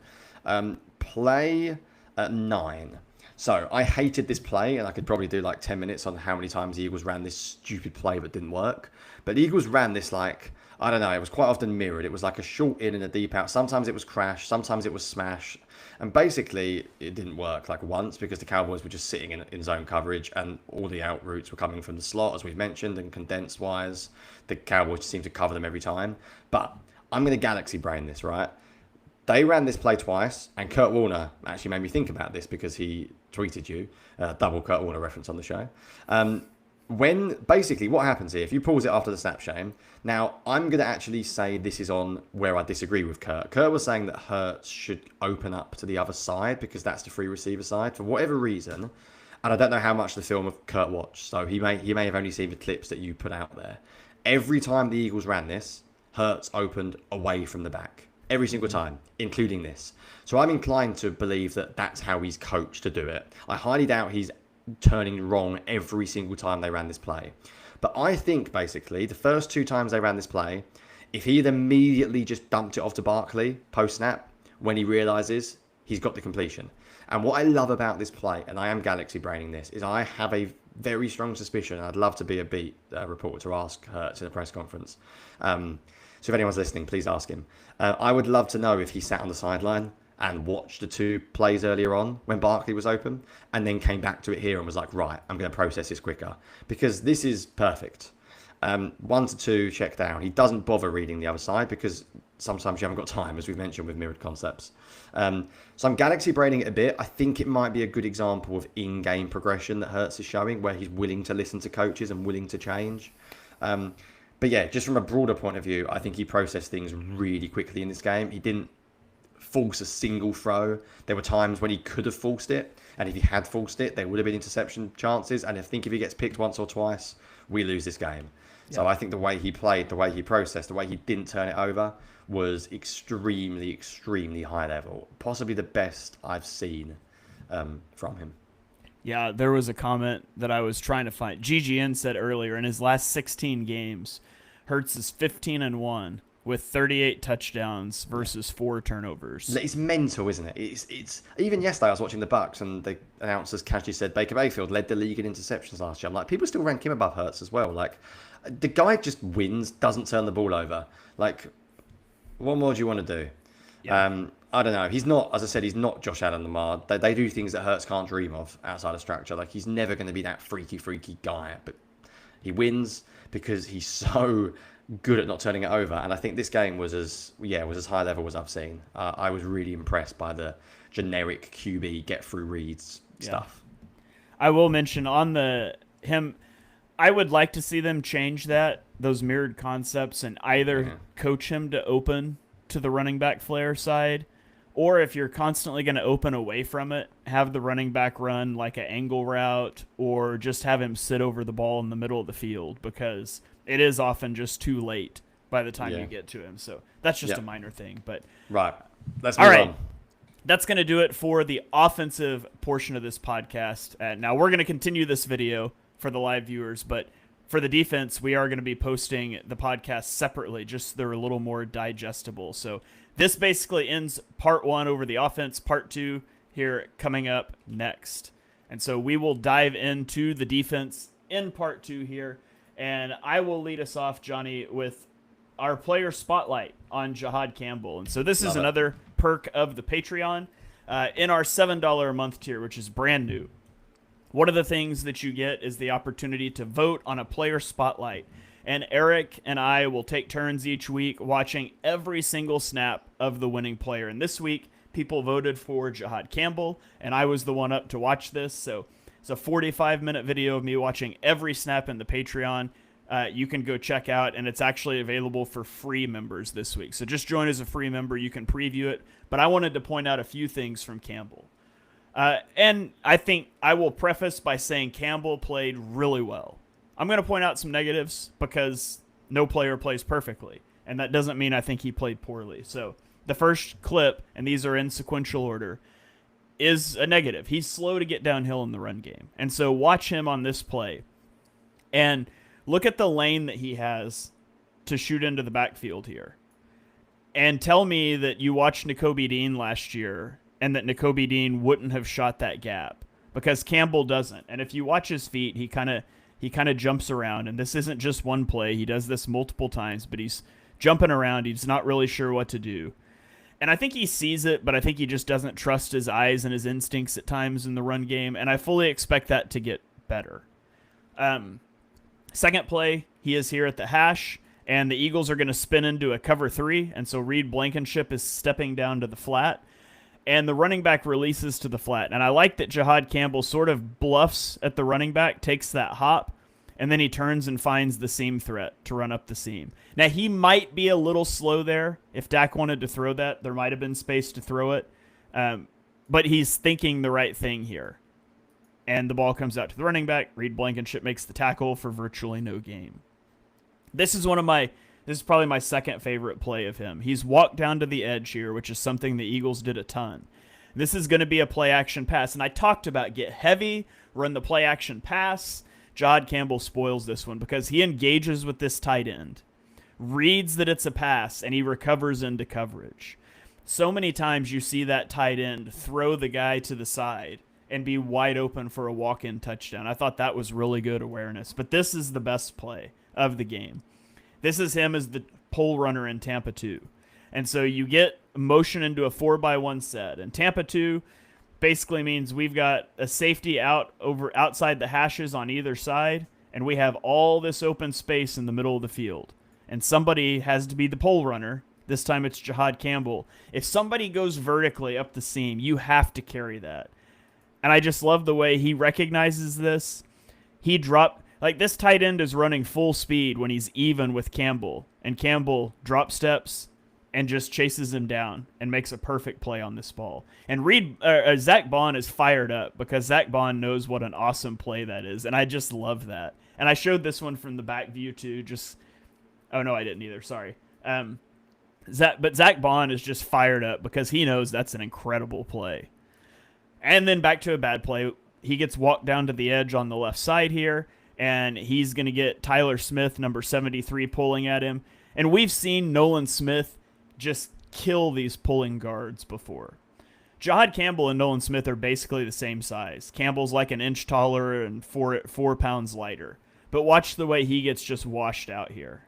Play at 9. So I hated this play, and I could probably do like 10 minutes on how many times the Eagles ran this stupid play that didn't work. But the Eagles ran this like, I don't know, it was quite often mirrored. It was like a short in and a deep out. Sometimes it was crash, sometimes it was smash. And basically, it didn't work like once because the Cowboys were just sitting in zone coverage and all the out routes were coming from the slot, as we've mentioned, and condensed wise. The Cowboys seem to cover them every time. But I'm going to galaxy brain this, right? They ran this play twice, and Kurt Warner actually made me think about this because he tweeted you, double Kurt Warner reference on the show. When basically what happens here, if you pause it after the snap, Shane, now I'm going to actually say this is on where I disagree with Kurt. Kurt was saying that Hurts should open up to the other side because that's the free receiver side for whatever reason. And I don't know how much the film of Kurt watched, so he may have only seen the clips that you put out there. Every time the Eagles ran this, Hurts opened away from the back. Every single time, including this. So I'm inclined to believe that that's how he's coached to do it. I highly doubt he's turning wrong every single time they ran this play. But I think, basically, the first 2 times they ran this play, if he had immediately just dumped it off to Barkley post-snap, when he realises he's got the completion. And what I love about this play, and I am galaxy braining this, is I have a very strong suspicion, and I'd love to be a beat reporter to ask Hurts in a press conference. So if anyone's listening, please ask him. I would love to know if he sat on the sideline and watched the 2 plays earlier on when Barkley was open and then came back to it here and was like, right, I'm going to process this quicker because this is perfect. 1 to 2, check down. He doesn't bother reading the other side because sometimes you haven't got time, as we've mentioned with mirrored concepts. So I'm galaxy braining it a bit. I think it might be a good example of in-game progression that Hurts is showing, where he's willing to listen to coaches and willing to change. But yeah, just from a broader point of view, I think he processed things really quickly in this game. He didn't force a single throw. There were times when he could have forced it, and if he had forced it, there would have been interception chances. And I think if he gets picked once or twice, we lose this game. Yeah. So I think the way he played, the way he processed, the way he didn't turn it over was extremely, extremely high level. Possibly the best I've seen from him. Yeah, there was a comment that I was trying to find. GGN said earlier, in his last 16 games, Hurts is 15-1 with 38 touchdowns versus 4 turnovers. It's mental, isn't it? It's even yesterday I was watching the Bucks and the announcers casually said Baker Mayfield led the league in interceptions last year. I'm like, people still rank him above Hurts as well. Like, the guy just wins, doesn't turn the ball over. Like, what more do you want to do? Yeah. I don't know. He's not, as I said, he's not Josh Allen Lamar. They do things that Hurts can't dream of outside of structure. Like, he's never going to be that freaky guy. But he wins because he's so good at not turning it over. And I think this game was as high level as I've seen. I was really impressed by the generic QB get through reads stuff. I will mention on him. I would like to see them change those mirrored concepts, and either coach him to open to the running back flare side, or if you're constantly going to open away from it, have the running back run like an angle route, or just have him sit over the ball in the middle of the field, because it is often just too late by the time you get to him. So that's just a minor thing. But right. Let's move on. That's going to do it for the offensive portion of this podcast. Now we're going to continue this video for the live viewers, but for the defense, we are going to be posting the podcast separately, just so they're a little more digestible. So this basically ends part 1 over the offense, part 2 here coming up next. And so we will dive into the defense in part 2 here. And I will lead us off, Johnny, with our player spotlight on Jihad Campbell. And so this is another perk of the Patreon in our $7 a month tier, which is brand new. One of the things that you get is the opportunity to vote on a player spotlight. And Eric and I will take turns each week watching every single snap of the winning player. And this week, people voted for Jihad Campbell, and I was the one up to watch this. So it's a 45-minute video of me watching every snap in the Patreon. You can go check out, and it's actually available for free members this week. So just join as a free member. You can preview it. But I wanted to point out a few things from Campbell. And I think I will preface by saying Campbell played really well. I'm going to point out some negatives because no player plays perfectly, and that doesn't mean I think he played poorly. So the first clip, and these are in sequential order, is a negative. He's slow to get downhill in the run game. And so watch him on this play and look at the lane that he has to shoot into the backfield here. And tell me that you watched Nakobe Dean last year and that Nakobe Dean wouldn't have shot that gap, because Campbell doesn't. And if you watch his feet, he kind of jumps around, and this isn't just one play. He does this multiple times, but he's jumping around. He's not really sure what to do. And I think he sees it, but I think he just doesn't trust his eyes and his instincts at times in the run game, and I fully expect that to get better. Second play, he is here at the hash, and the Eagles are going to spin into a cover 3, and so Reed Blankenship is stepping down to the flat, and the running back releases to the flat. And I like that Jihad Campbell sort of bluffs at the running back, takes that hop, and then he turns and finds the seam threat to run up the seam. Now, he might be a little slow there. If Dak wanted to throw that, there might have been space to throw it. But he's thinking the right thing here. And the ball comes out to the running back. Reed Blankenship makes the tackle for virtually no gain. This is probably my second favorite play of him. He's walked down to the edge here, which is something the Eagles did a ton. This is going to be a play-action pass. And I talked about get heavy, run the play-action pass. Jihad Campbell spoils this one because he engages with this tight end, reads that it's a pass, and he recovers into coverage. So many times you see that tight end throw the guy to the side and be wide open for a walk-in touchdown. I thought that was really good awareness. But this is the best play of the game. This is him as the pole runner in Tampa 2. And so you get motion into a 4-by-1 set. And Tampa 2 basically means we've got a safety outside the hashes on either side, and we have all this open space in the middle of the field, and somebody has to be the pole runner. This time it's Jihad Campbell. If somebody goes vertically up the seam, you have to carry that. And I just love the way he recognizes this. He dropped, like, this tight end is running full speed when he's even with Campbell, and Campbell drop steps and just chases him down and makes a perfect play on this ball. And Zack Baun is fired up because Zack Baun knows what an awesome play that is, and I just love that. And I showed this one from the back view too. Oh no, I didn't either. Sorry. But Zack Baun is just fired up because he knows that's an incredible play. And then back to a bad play. He gets walked down to the edge on the left side here, and he's going to get Tyler Smith, number 73, pulling at him. And we've seen Nolan Smith just kill these pulling guards before. Jihad Campbell and Nolan Smith are basically the same size. Campbell's like an inch taller and 4 pounds lighter. But watch the way he gets just washed out here.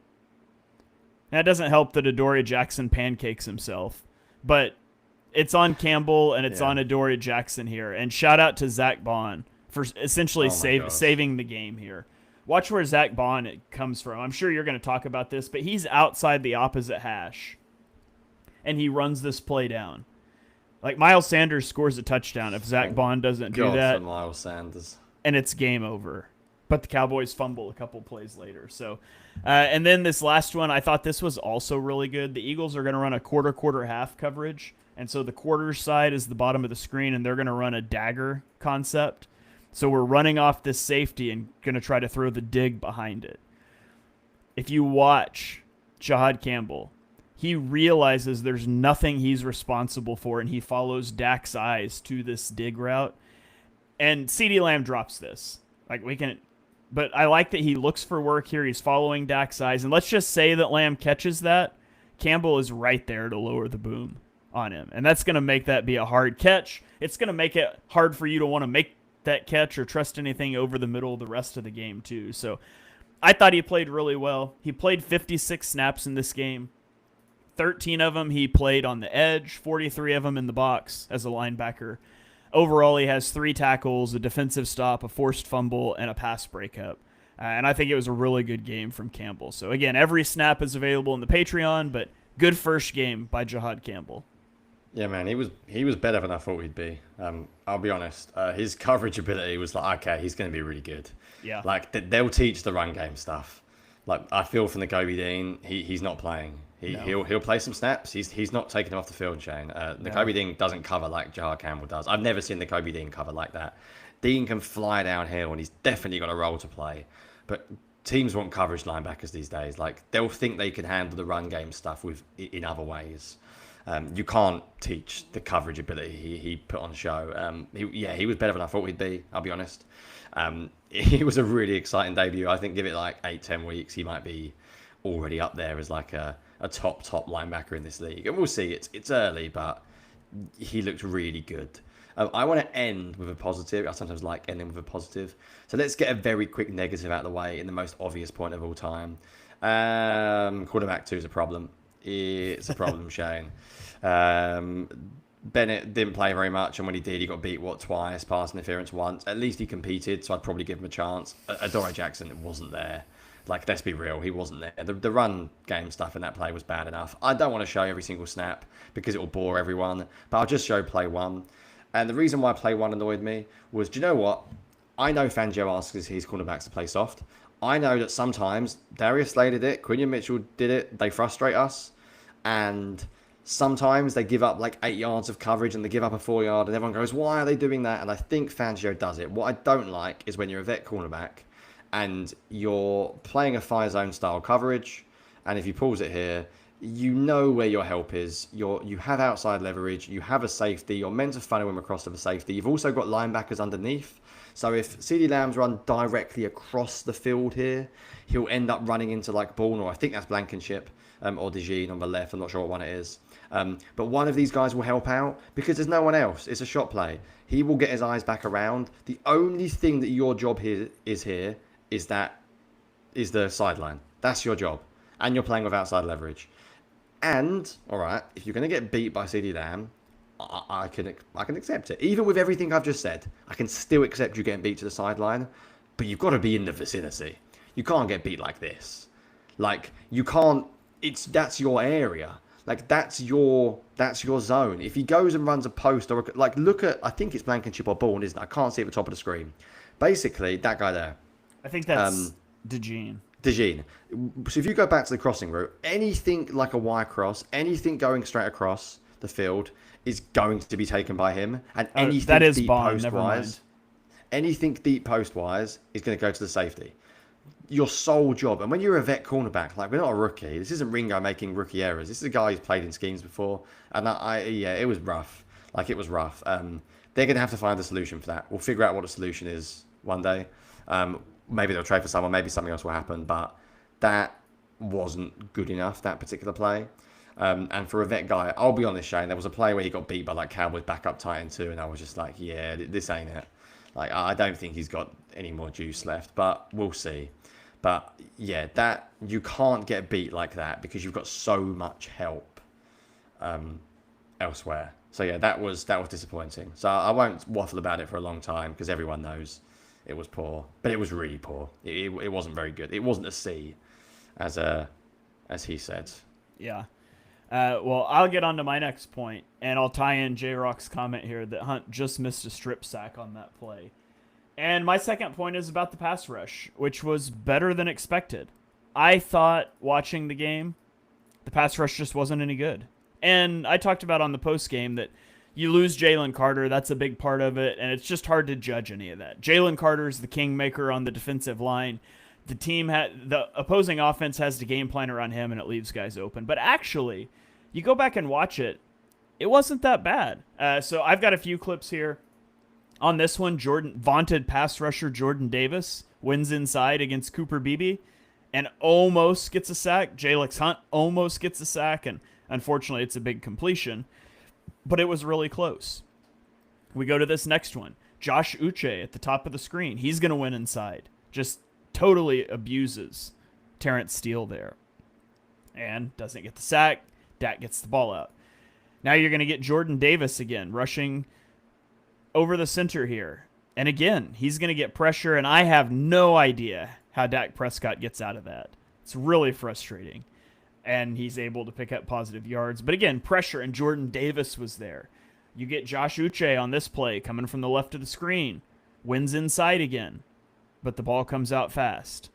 That doesn't help that Adoree Jackson pancakes himself. But it's on Campbell and it's on Adoree Jackson here. And shout out to Zack Baun for essentially saving the game here. Watch where Zack Baun comes from. I'm sure you're going to talk about this, but he's outside the opposite hash. And he runs this play down. Like, Miles Sanders scores a touchdown if Zack Baun doesn't do that. For Miles Sanders. And it's game over. But the Cowboys fumble a couple plays later. So, and then this last one, I thought this was also really good. The Eagles are going to run a quarter-half coverage. And so the quarter side is the bottom of the screen, and they're going to run a dagger concept. So we're running off this safety and going to try to throw the dig behind it. If you watch Jihad Campbell, he realizes there's nothing he's responsible for, and he follows Dak's eyes to this dig route. And CeeDee Lamb drops this. But I like that he looks for work here. He's following Dak's eyes. And let's just say that Lamb catches that. Campbell is right there to lower the boom on him. And that's going to make that be a hard catch. It's going to make it hard for you to want to make that catch or trust anything over the middle of the rest of the game too. So I thought he played really well. He played 56 snaps in this game. 13 of them he played on the edge, 43 of them in the box as a linebacker. Overall, he has 3 tackles, a defensive stop, a forced fumble, and a pass breakup. And I think it was a really good game from Campbell. So, again, every snap is available in the Patreon, but good first game by Jihad Campbell. Yeah, man, he was better than I thought he'd be. I'll be honest. His coverage ability was like, okay, he's going to be really good. Yeah. Like, they'll teach the run game stuff. Like, I feel from the Kobe Dean, he's not playing. He'll play some snaps. He's not taking him off the field, Shane. The Kobe Dean doesn't cover like Jihad Campbell does. I've never seen the Kobe Dean cover like that. Dean can fly downhill, and he's definitely got a role to play. But teams want coverage linebackers these days. Like, they'll think they can handle the run game stuff in other ways. You can't teach the coverage ability he put on show. He was better than I thought he'd be, I'll be honest. He was a really exciting debut. I think give it like 8-10 weeks, he might be already up there as like a top linebacker in this league. And we'll see. It's early, but he looked really good. I want to end with a positive. I sometimes like ending with a positive. So let's get a very quick negative out of the way in the most obvious point of all time. Quarterback 2 is a problem. It's a problem, Shane. Bennett didn't play very much, and when he did, he got beat, twice, pass interference once. At least he competed, so I'd probably give him a chance. Adoree Jackson wasn't there. Like, let's be real, he wasn't there. The run game stuff in that play was bad enough. I don't want to show every single snap because it will bore everyone, but I'll just show play 1. And the reason why play 1 annoyed me was, do you know what? I know Fangio asks his cornerbacks to play soft. I know that sometimes Darius Slay did it, Quinion Mitchell did it, they frustrate us. And sometimes they give up like 8 yards of coverage and they give up a 4-yard and everyone goes, why are they doing that? And I think Fangio does it. What I don't like is when you're a vet cornerback and you're playing a fire zone style coverage, and if he pulls it here, you know where your help is. You have outside leverage, you have a safety, you're meant to funnel him across to the safety. You've also got linebackers underneath. So if CeeDee Lamb's run directly across the field here, he'll end up running into like Baun, or I think that's Blankenship, or DeJean on the left. I'm not sure what one it is. But one of these guys will help out because there's no one else. It's a shot play. He will get his eyes back around. The only thing that your job here is the sideline. That's your job. And you're playing with outside leverage. And, all right, if you're going to get beat by CeeDee Lamb, I can accept it. Even with everything I've just said, I can still accept you getting beat to the sideline. but you've got to be in the vicinity. You can't get beat like this. Like, you can't. That's your area. Like, that's your zone. If he goes and runs a post or like, look at, I think it's Blankenship or Baun, isn't it? I can't see at the top of the screen. Basically, that guy there. I think that's DeJean. So if you go back to the crossing route, anything like a Y cross, anything going straight across the field is going to be taken by him, and anything that is deep Baun, post never wise, mind. anything deep post wise is going to go to the safety. Your sole job, and when you're a vet cornerback, like, we're not a rookie. This isn't Ringo making rookie errors. This is a guy who's played in schemes before, and it was rough. Like, it was rough. They're going to have to find a solution for that. We'll figure out what the solution is one day. Maybe they'll trade for someone. Maybe something else will happen. But that wasn't good enough, that particular play. And for a vet guy, I'll be honest, Shane, there was a play where he got beat by like Cowboys backup tight end too, and I was just like, yeah, this ain't it. Like, I don't think he's got any more juice left, but we'll see. But yeah, that you can't get beat like that because you've got so much help elsewhere. So yeah, that was disappointing. So I won't waffle about it for a long time because everyone knows it was poor, but it was really poor. It wasn't very good. It wasn't a C, as he said. Yeah. Well, I'll get on to my next point, and I'll tie in J-Rock's comment here that Hunt just missed a strip sack on that play. And my second point is about the pass rush, which was better than expected. I thought, watching the game, the pass rush just wasn't any good. And I talked about on the post game that you lose Jalen Carter, that's a big part of it, and it's just hard to judge any of that. Jalen Carter's the kingmaker on the defensive line. The opposing offense has the game plan around him, and it leaves guys open. But actually, you go back and watch it, it wasn't that bad. So I've got a few clips here. On this one, vaunted pass rusher Jordan Davis wins inside against Cooper Beebe and almost gets a sack. Jalix Hunt almost gets a sack, and unfortunately, it's a big completion. But it was really close. We go to this next one. Josh Uche at the top of the screen. He's going to win inside. Just totally abuses Terrence Steele there. And doesn't get the sack. Dak gets the ball out. Now you're going to get Jordan Davis again, rushing over the center here. And again, he's going to get pressure, and I have no idea how Dak Prescott gets out of that. It's really frustrating. And he's able to pick up positive yards. But again, pressure, and Jordan Davis was there. You get Josh Uche on this play, coming from the left of the screen. Wins inside again. But the ball comes out fast.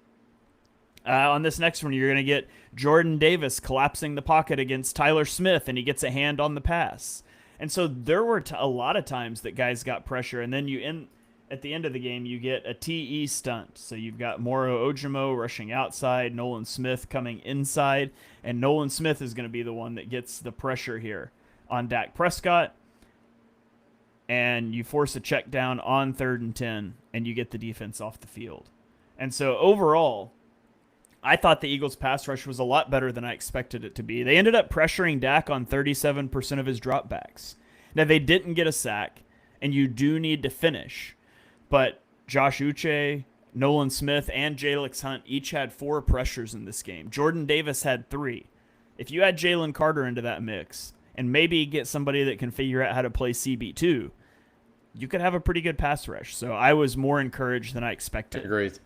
On this next one, you're going to get Jordan Davis collapsing the pocket against Tyler Smith, and he gets a hand on the pass. And so there were a lot of times that guys got pressure, and then at the end of the game, you get a TE stunt. So you've got Moro Ojimo rushing outside, Nolan Smith coming inside, and Nolan Smith is going to be the one that gets the pressure here on Dak Prescott. And you force a check down on 3rd and 10, and you get the defense off the field. And so overall, I thought the Eagles' pass rush was a lot better than I expected it to be. They ended up pressuring Dak on 37% of his dropbacks. Now, they didn't get a sack, and you do need to finish. But Josh Uche, Nolan Smith, and Jalix Hunt each had 4 pressures in this game. Jordan Davis had 3. If you add Jalen Carter into that mix, and maybe get somebody that can figure out how to play CB2, you could have a pretty good pass rush. So I was more encouraged than I expected. Agreed.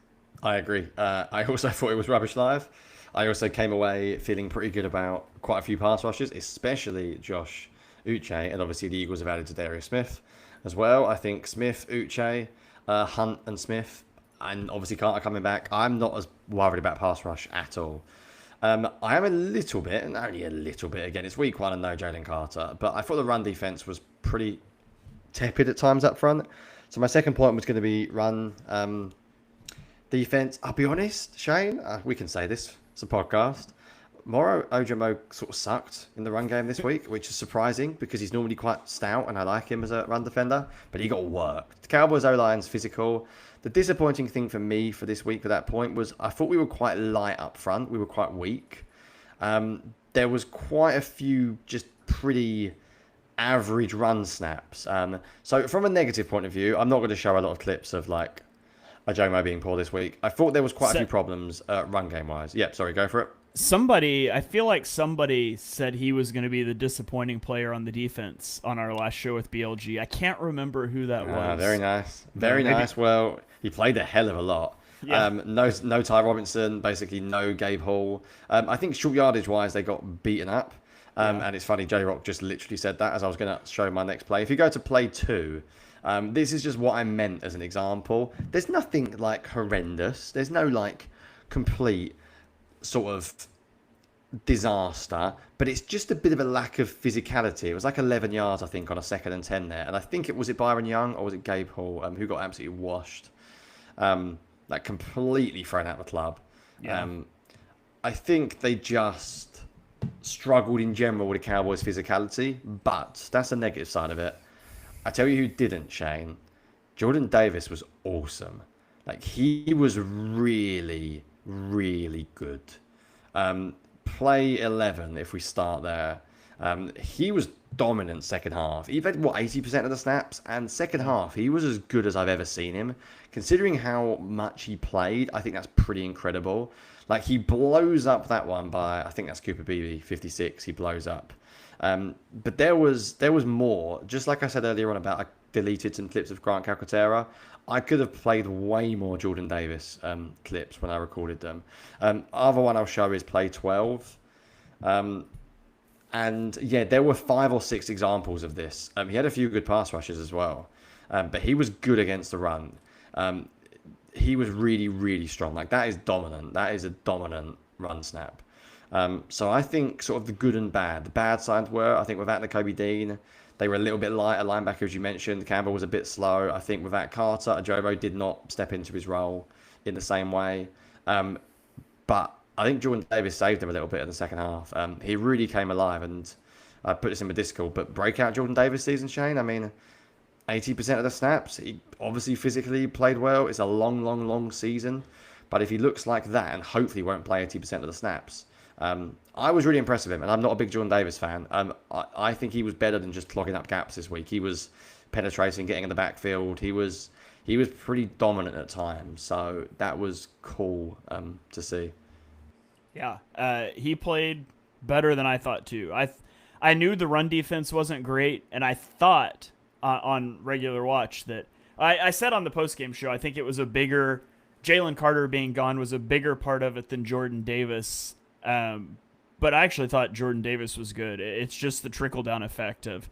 I agree. I also thought it was rubbish live. I also came away feeling pretty good about quite a few pass rushes, especially Josh Uche, and obviously the Eagles have added to Darius Smith as well. I think Smith, Uche, Hunt and Smith, and obviously Carter coming back. I'm not as worried about pass rush at all. I am a little bit, and only a little bit, again, it's week 1 and no Jalen Carter, but I thought the run defense was pretty tepid at times up front. So my second point was going to be run defense. I'll be honest, Shane, we can say this, it's a podcast. Moro Ojimo sort of sucked in the run game this week, which is surprising because he's normally quite stout and I like him as a run defender, but he got worked. The Cowboys O-line's physical. The disappointing thing for me for this week at that point was I thought we were quite light up front. We were quite weak. There was quite a few just pretty average run snaps. So from a negative point of view, I'm not going to show a lot of clips of like Ojimo being poor this week. I thought there was quite a few problems run game wise. Yeah, sorry, go for it. I feel like somebody said he was going to be the disappointing player on the defense on our last show with BLG. I can't remember who that was. Very nice. Very nice. Well, He played a hell of a lot. Yeah. No Ty Robinson, basically no Gabe Hall. I think short yardage wise, they got beaten up. And it's funny, J Rock just literally said that as I was going to show my next play. If you go to play 2, this is just what I meant as an example. There's nothing like horrendous. There's no like complete sort of disaster, but it's just a bit of a lack of physicality. It was like 11 yards, I think, on a 2nd and 10 there. And I think was it Byron Young or was it Gabe Hall who got absolutely washed, like completely thrown out of the club. Yeah. I think they just struggled in general with the Cowboys' physicality, but that's the negative side of it. I tell you who didn't, Shane. Jordan Davis was awesome. Like, he was really, really good. Play 11, if we start there. He was dominant second half. He had, 80% of the snaps? And second half, he was as good as I've ever seen him. Considering how much he played, I think that's pretty incredible. Like, he blows up that one by, I think that's Cooper Beebe, 56, he blows up. But there was more. Just like I said earlier on about I deleted some clips of Grant Calcaterra, I could have played way more Jordan Davis clips when I recorded them. Other one I'll show is play 12. And yeah, there were 5 or 6 examples of this. He had a few good pass rushes as well. But he was good against the run. He was really, really strong. Like, that is dominant. That is a dominant run snap. So I think sort of the good and bad. The bad sides were, I think, without Nakobe Dean, they were a little bit light at linebacker, as you mentioned. Campbell was a bit slow. I think without Carter, Ajobo did not step into his role in the same way. But I think Jordan Davis saved him a little bit in the second half. He really came alive, and I put this in my Discord. But breakout Jordan Davis season, Shane, I mean, 80% of the snaps. He obviously physically played well. It's a long, long, long season. But if he looks like that and hopefully won't play 80% of the snaps, I was really impressed with him. And I'm not a big Jordan Davis fan. I think he was better than just clogging up gaps this week. He was penetrating, getting in the backfield. He was pretty dominant at times. So that was cool to see. Yeah, he played better than I thought too. I knew the run defense wasn't great, and I thought on regular watch that I said on the postgame show I think it was a bigger Jalen Carter being gone was a bigger part of it than Jordan Davis. But I actually thought Jordan Davis was good. It's just the trickle down effect of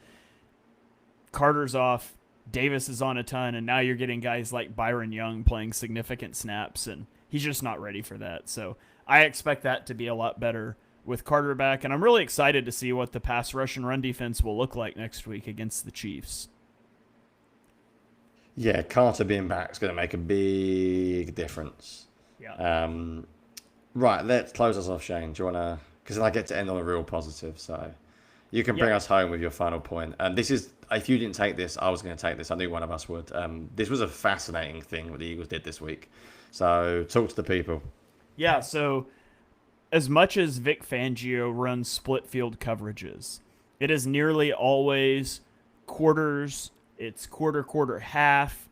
Carter's off, Davis is on a ton, and now you're getting guys like Byron Young playing significant snaps, and he's just not ready for that. So I expect that to be a lot better with Carter back, and I'm really excited to see what the pass rush and run defense will look like next week against the Chiefs. Yeah, Carter being back is going to make a big difference. Yeah. Right, let's close us off, Shane. Do you want to... Because then I get to end on a real positive, so you can bring us home with your final point. And this is... If you didn't take this, I was going to take this. I knew one of us would. This was a fascinating thing what the Eagles did this week. So talk to the people. Yeah, so as much as Vic Fangio runs split field coverages, it is nearly always quarters. It's quarter, half.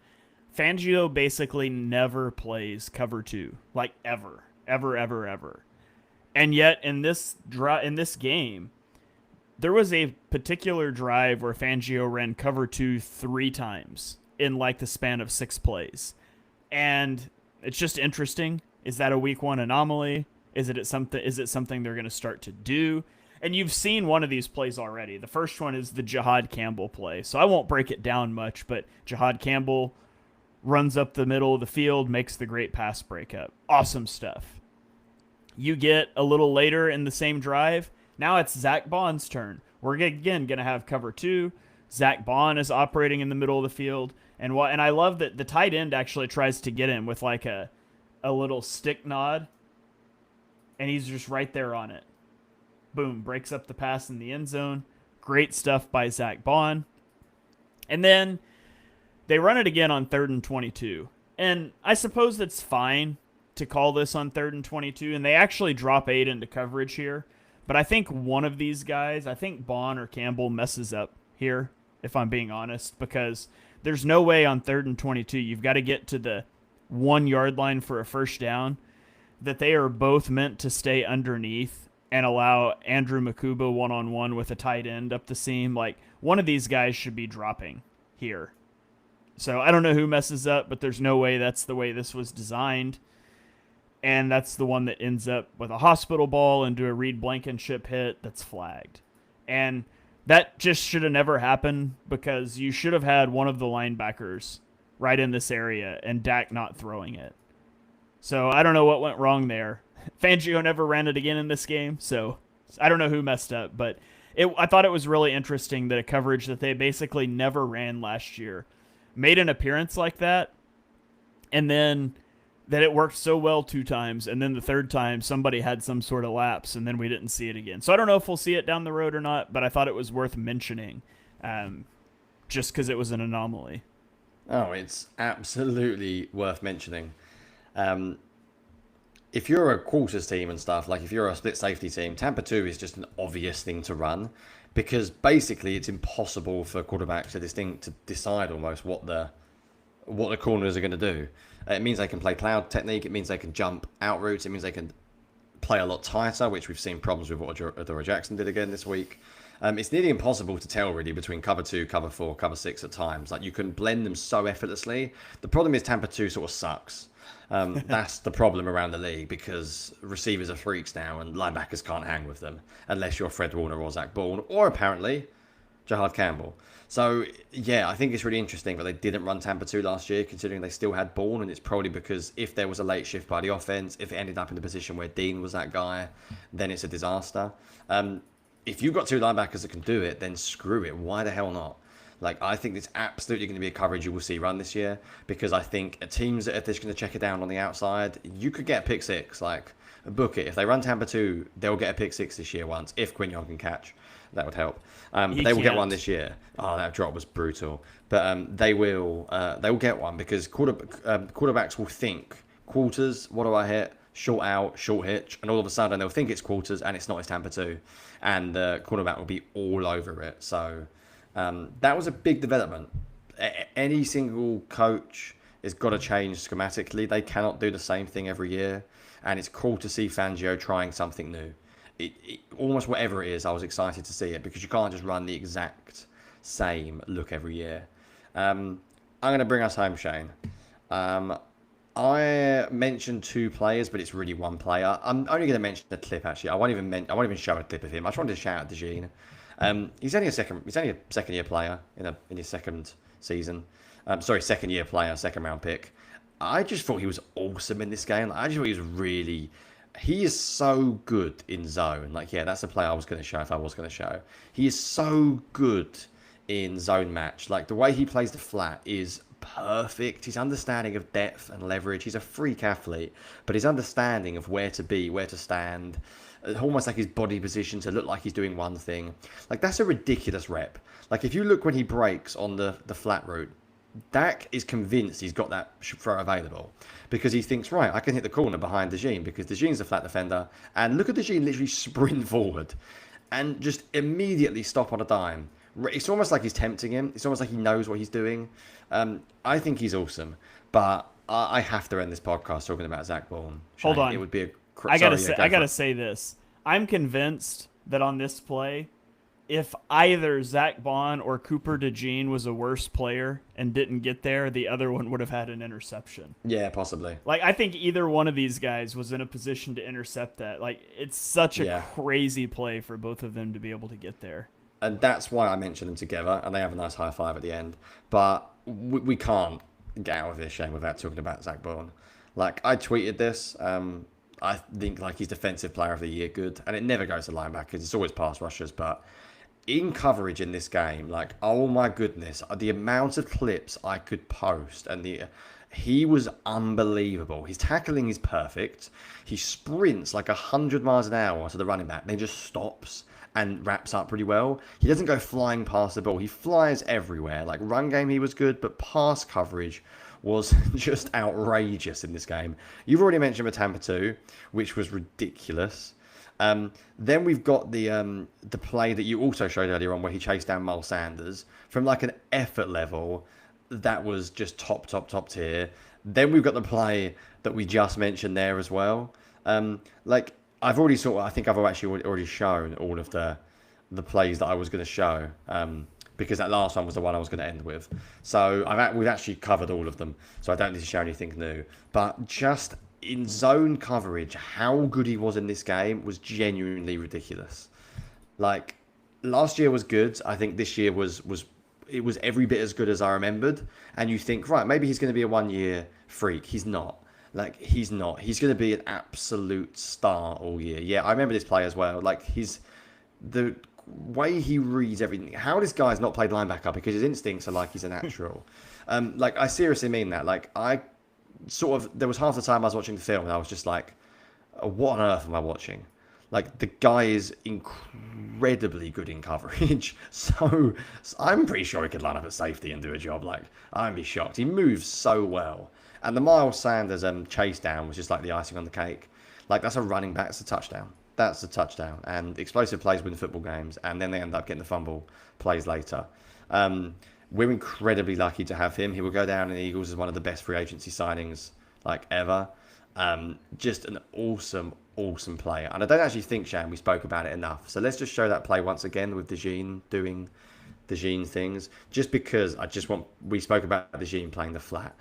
Fangio basically never plays cover 2, like ever. And yet in this game, there was a particular drive where Fangio ran cover 2 3 times in like the span of 6 plays. And it's just interesting. Is that a week 1 anomaly? Is it something they're going to start to do? And you've seen one of these plays already. The first one is the Jihad Campbell play. So I won't break it down much, but Jihad Campbell runs up the middle of the field, makes the great pass breakup. Awesome stuff. You get a little later in the same drive. Now it's Zack Baun's turn. We're again going to have cover 2. Zack Baun is operating in the middle of the field. And I love that the tight end actually tries to get him with like a little stick nod. And he's just right there on it. Boom, breaks up the pass in the end zone. Great stuff by Zack Baun. And then they run it again on 3rd and 22. And I suppose that's fine to call this on 3rd and 22. And they actually drop 8 into coverage here. But I think one of these guys, I think Baun or Campbell messes up here, if I'm being honest. Because there's no way on 3rd and 22, you've got to get to the 1 yard line for a first down, that they are both meant to stay underneath and allow Andrew Makuba one-on-one with a tight end up the seam. Like, one of these guys should be dropping here. So I don't know who messes up, but there's no way that's the way this was designed. And that's the one that ends up with a hospital ball into a Reed Blankenship hit that's flagged. And that just should have never happened because you should have had one of the linebackers right in this area and Dak not throwing it. So I don't know what went wrong there. Fangio never ran it again in this game, so I don't know who messed up, but I thought it was really interesting that a coverage that they basically never ran last year made an appearance like that, and then that it worked so well 2 times, and then the third time somebody had some sort of lapse, and then we didn't see it again. So I don't know if we'll see it down the road or not, but I thought it was worth mentioning just because it was an anomaly. Oh, it's absolutely worth mentioning. If you're a quarters team and stuff, like if you're a split safety team, Tampa 2 is just an obvious thing to run because basically it's impossible for quarterbacks to decide almost what the corners are going to do. It means they can play cloud technique. It means they can jump out routes. It means they can play a lot tighter, which we've seen problems with what Adora Jackson did again this week. It's nearly impossible to tell really between cover 2, cover 4, cover 6 at times. Like you can blend them so effortlessly. The problem is Tampa 2 sort of sucks. That's the problem around the league because receivers are freaks now and linebackers can't hang with them unless you're Fred Warner or Zack Baun or apparently Jihad Campbell. So, yeah, I think it's really interesting that they didn't run Tampa 2 last year, considering they still had Baun, and it's probably because if there was a late shift by the offense, if it ended up in the position where Dean was that guy, then it's a disaster. If you've got 2 linebackers that can do it, then screw it. Why the hell not? Like, I think it's absolutely going to be a coverage you will see run this year, because I think teams that are just going to check it down on the outside, you could get a pick 6. Like, book it. If they run Tampa 2, they'll get a pick 6 this year once, if Quinyon can catch. That would help. But they will get one this year. Oh, that drop was brutal. But they will get one because quarterbacks will think quarters. What do I hit? Short out, short hitch, and all of a sudden they'll think it's quarters and it's not. It's Tampa 2, and the quarterback will be all over it. So that was a big development. Any single coach has got to change schematically. They cannot do the same thing every year, and it's cool to see Fangio trying something new. Almost whatever it is, I was excited to see it because you can't just run the exact same look every year. I'm going to bring us home, Shane. I mentioned 2 players, but it's really 1 player. I'm only going to mention the clip. Actually, I won't even show a clip of him. I just wanted to shout out Jihad. He's only a second year player in his second season. Second year player, second round pick. I just thought he was awesome in this game. I just thought he is so good in zone. Like, yeah, that's the play I was going to show if I was going to show. He is so good in zone match. Like, the way he plays the flat is perfect. His understanding of depth and leverage. He's a freak athlete, but his understanding of where to be, where to stand, almost like his body position to look like he's doing one thing. Like, that's a ridiculous rep. Like, if you look when he breaks on the flat route, Dak is convinced he's got that throw available because he thinks, right, I can hit the corner behind Dejean because Dejean's a flat defender. And look at Dejean literally sprint forward and just immediately stop on a dime. It's almost like he's tempting him. It's almost like he knows what he's doing. I think he's awesome. But I have to end this podcast talking about Zack Baun. Hold on. It would be I gotta say this. I'm convinced that on this play, if either Zack Baun or Cooper DeJean was a worse player and didn't get there, the other one would have had an interception. Yeah, possibly. Like, I think either one of these guys was in a position to intercept that. Like, it's such a crazy play for both of them to be able to get there. And that's why I mentioned them together, and they have a nice high five at the end. But we can't get out of this, Shane, without talking about Zack Baun. Like, I tweeted this. I think, like, he's Defensive Player of the Year good. And it never goes to linebackers. It's always pass rushers, but in coverage in this game, like, oh my goodness, the amount of clips I could post, and he was unbelievable. His tackling is perfect. He sprints like 100 miles an hour to the running back, then just stops and wraps up pretty well. He doesn't go flying past the ball. He flies everywhere. Like, run game, he was good, but pass coverage was just outrageous in this game. You've already mentioned the Tampa 2, which was ridiculous. Then we've got the play that you also showed earlier on where he chased down Miles Sanders from like an effort level that was just top tier. Then we've got the play that we just mentioned there as well. Like, I think I've actually already shown all of the plays that I was going to show because that last one was the one I was going to end with. So we've actually covered all of them, so I don't need to share anything new. But just in zone coverage, how good he was in this game was genuinely ridiculous. Like, last year was good. I think this year was every bit as good as I remembered. And you think, right, maybe he's going to be a 1-year freak. He's not. Like, he's not. He's going to be an absolute star all year. Yeah, I remember this play as well. Like, the way he reads everything. How this guy's not played linebacker, because his instincts are like he's a natural. Like, I seriously mean that. Like, there was half the time I was watching the film and I was just like, what on earth am I watching? Like, the guy is incredibly good in coverage. So I'm pretty sure he could line up at safety and do a job. Like, I'd be shocked. He moves so well. And the Miles Sanders chase down was just like the icing on the cake. Like, that's a running back. It's a touchdown. That's a touchdown. And explosive plays win football games. And then they end up getting the fumble plays later. We're incredibly lucky to have him. He will go down in the Eagles as one of the best free agency signings, like, ever. Just an awesome player. And I don't actually think, Shan, we spoke about it enough. So let's just show that play once again with DeJean doing DeJean things. Just because we spoke about DeJean playing the flat.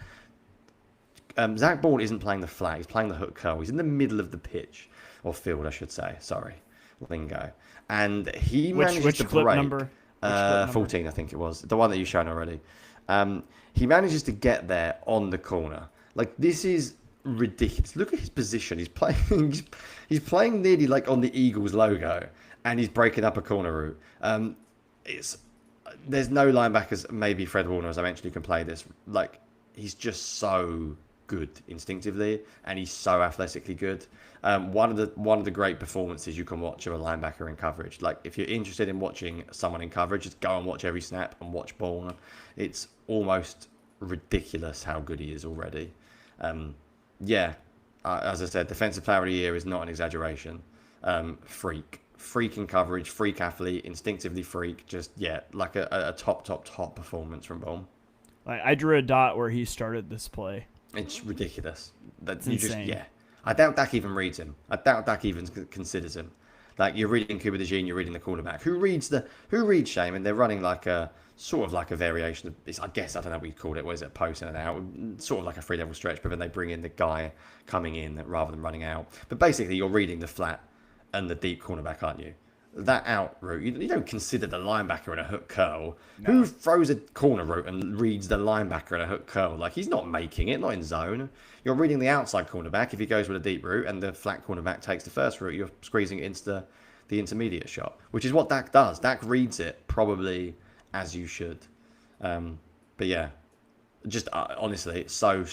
Zack Baun isn't playing the flat. He's playing the hook curl. He's in the middle of the pitch, or field, I should say. Sorry, lingo. And he manages to break. Number? 14, I think it was. The one that you've shown already. He manages to get there on the corner. Like, this is ridiculous. Look at his position. He's playing nearly like on the Eagles logo, and he's breaking up a corner route. There's no linebackers, maybe Fred Warner, as I mentioned, who can play this. Like, he's just so good instinctively, and he's so athletically good. One of the great performances you can watch of a linebacker in coverage. Like, if you're interested in watching someone in coverage, just go and watch every snap and watch Baun. It's almost ridiculous how good he is already. As I said, defensive player of the year is not an exaggeration. Freak in coverage, freak athlete, instinctively freak. Just, like a top performance from Baun. I drew a dot where he started this play. It's ridiculous. It's insane. I doubt Dak even reads him. I doubt Dak even considers him. Like, you're reading Cuba DeJean, you're reading the quarterback. Who reads Shame? And they're running like a sort of like a variation of this. I guess, I don't know what you call it. What is it? Post in and out. Sort of like a 3-level stretch, but then they bring in the guy coming in rather than running out. But basically, you're reading the flat and the deep cornerback, aren't you? That out route, you don't consider the linebacker in a hook curl. No. Who throws a corner route and reads the linebacker in a hook curl? Like, he's not making it, not in zone. You're reading the outside cornerback if he goes with a deep route, and the flat cornerback takes the first route. You're squeezing it into the intermediate shot, which is what Dak does. Dak reads it probably as you should. But yeah, just honestly, it's so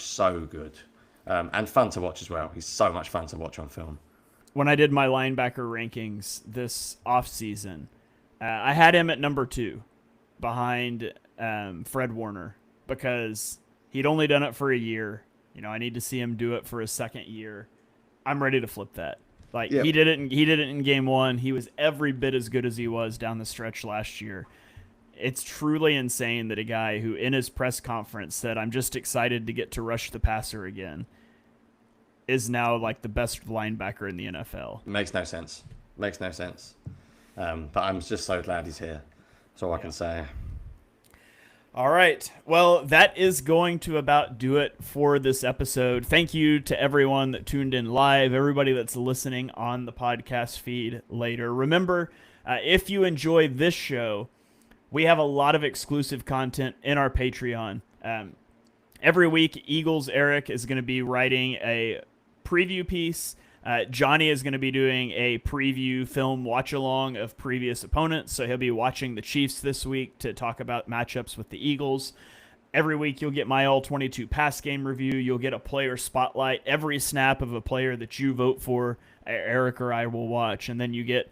good, and fun to watch as well. He's so much fun to watch on film. When I did my linebacker rankings this offseason, I had him at number 2 behind Fred Warner, because he'd only done it for a year. You know, I need to see him do it for a second year. I'm ready to flip that. Like, yep. He did it in game 1. He was every bit as good as he was down the stretch last year. It's truly insane that a guy who in his press conference said, "I'm just excited to get to rush the passer again," is now like the best linebacker in the NFL. Makes no sense. But I'm just so glad he's here. That's all I can say. All right. Well, that is going to about do it for this episode. Thank you to everyone that tuned in live, everybody that's listening on the podcast feed later. Remember, if you enjoy this show, we have a lot of exclusive content in our Patreon. Every week, Eagles Eric is going to be writing a preview piece. Jonny is going to be doing a preview film watch-along of previous opponents, so he'll be watching the Chiefs this week to talk about matchups with the Eagles. Every week you'll get my All-22 pass game review. You'll get a player spotlight. Every snap of a player that you vote for, Eric or I will watch, and then you get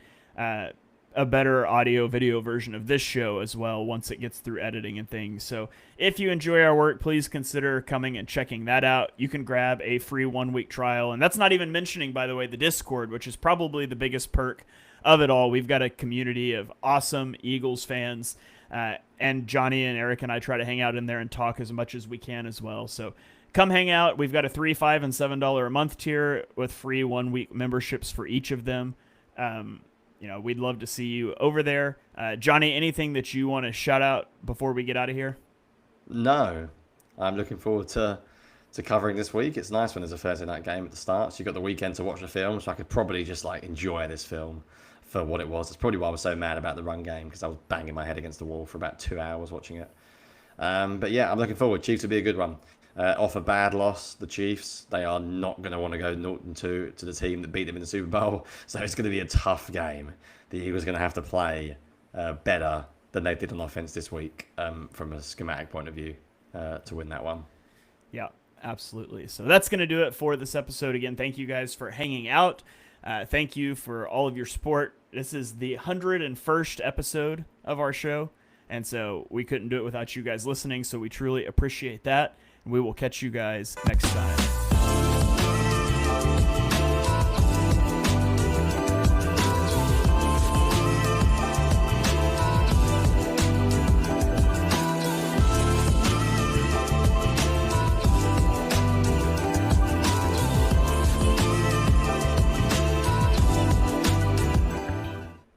a better audio-video version of this show as well once it gets through editing and things. So if you enjoy our work, please consider coming and checking that out. You can grab a free 1-week trial, and that's not even mentioning, by the way, the Discord, which is probably the biggest perk of it all. We've got a community of awesome Eagles fans, and Jonny and Eric and I try to hang out in there and talk as much as we can as well. So come hang out. We've got a $3, $5, and $7 a month tier with free 1-week memberships for each of them. we'd love to see you over there. Jonny, anything that you want to shout out before we get out of here? No, I'm looking forward to covering this week. It's nice when there's a Thursday night game at the start, so you've got the weekend to watch the film, so I could probably just enjoy this film for what it was. It's probably why I was so mad about the run game, because I was banging my head against the wall for about 2 hours watching it. But yeah, I'm looking forward. Chiefs will be a good one. Off a bad loss, the Chiefs, they are not going to want to go 0-2 to the team that beat them in the Super Bowl. So it's going to be a tough game. The Eagles are going to have to play better than they did on offense this week from a schematic point of view to win that one. Yeah, absolutely. So that's going to do it for this episode. Again, thank you guys for hanging out. Thank you for all of your support. This is the 101st episode of our show. And so we couldn't do it without you guys listening. So we truly appreciate that. We will catch you guys next time.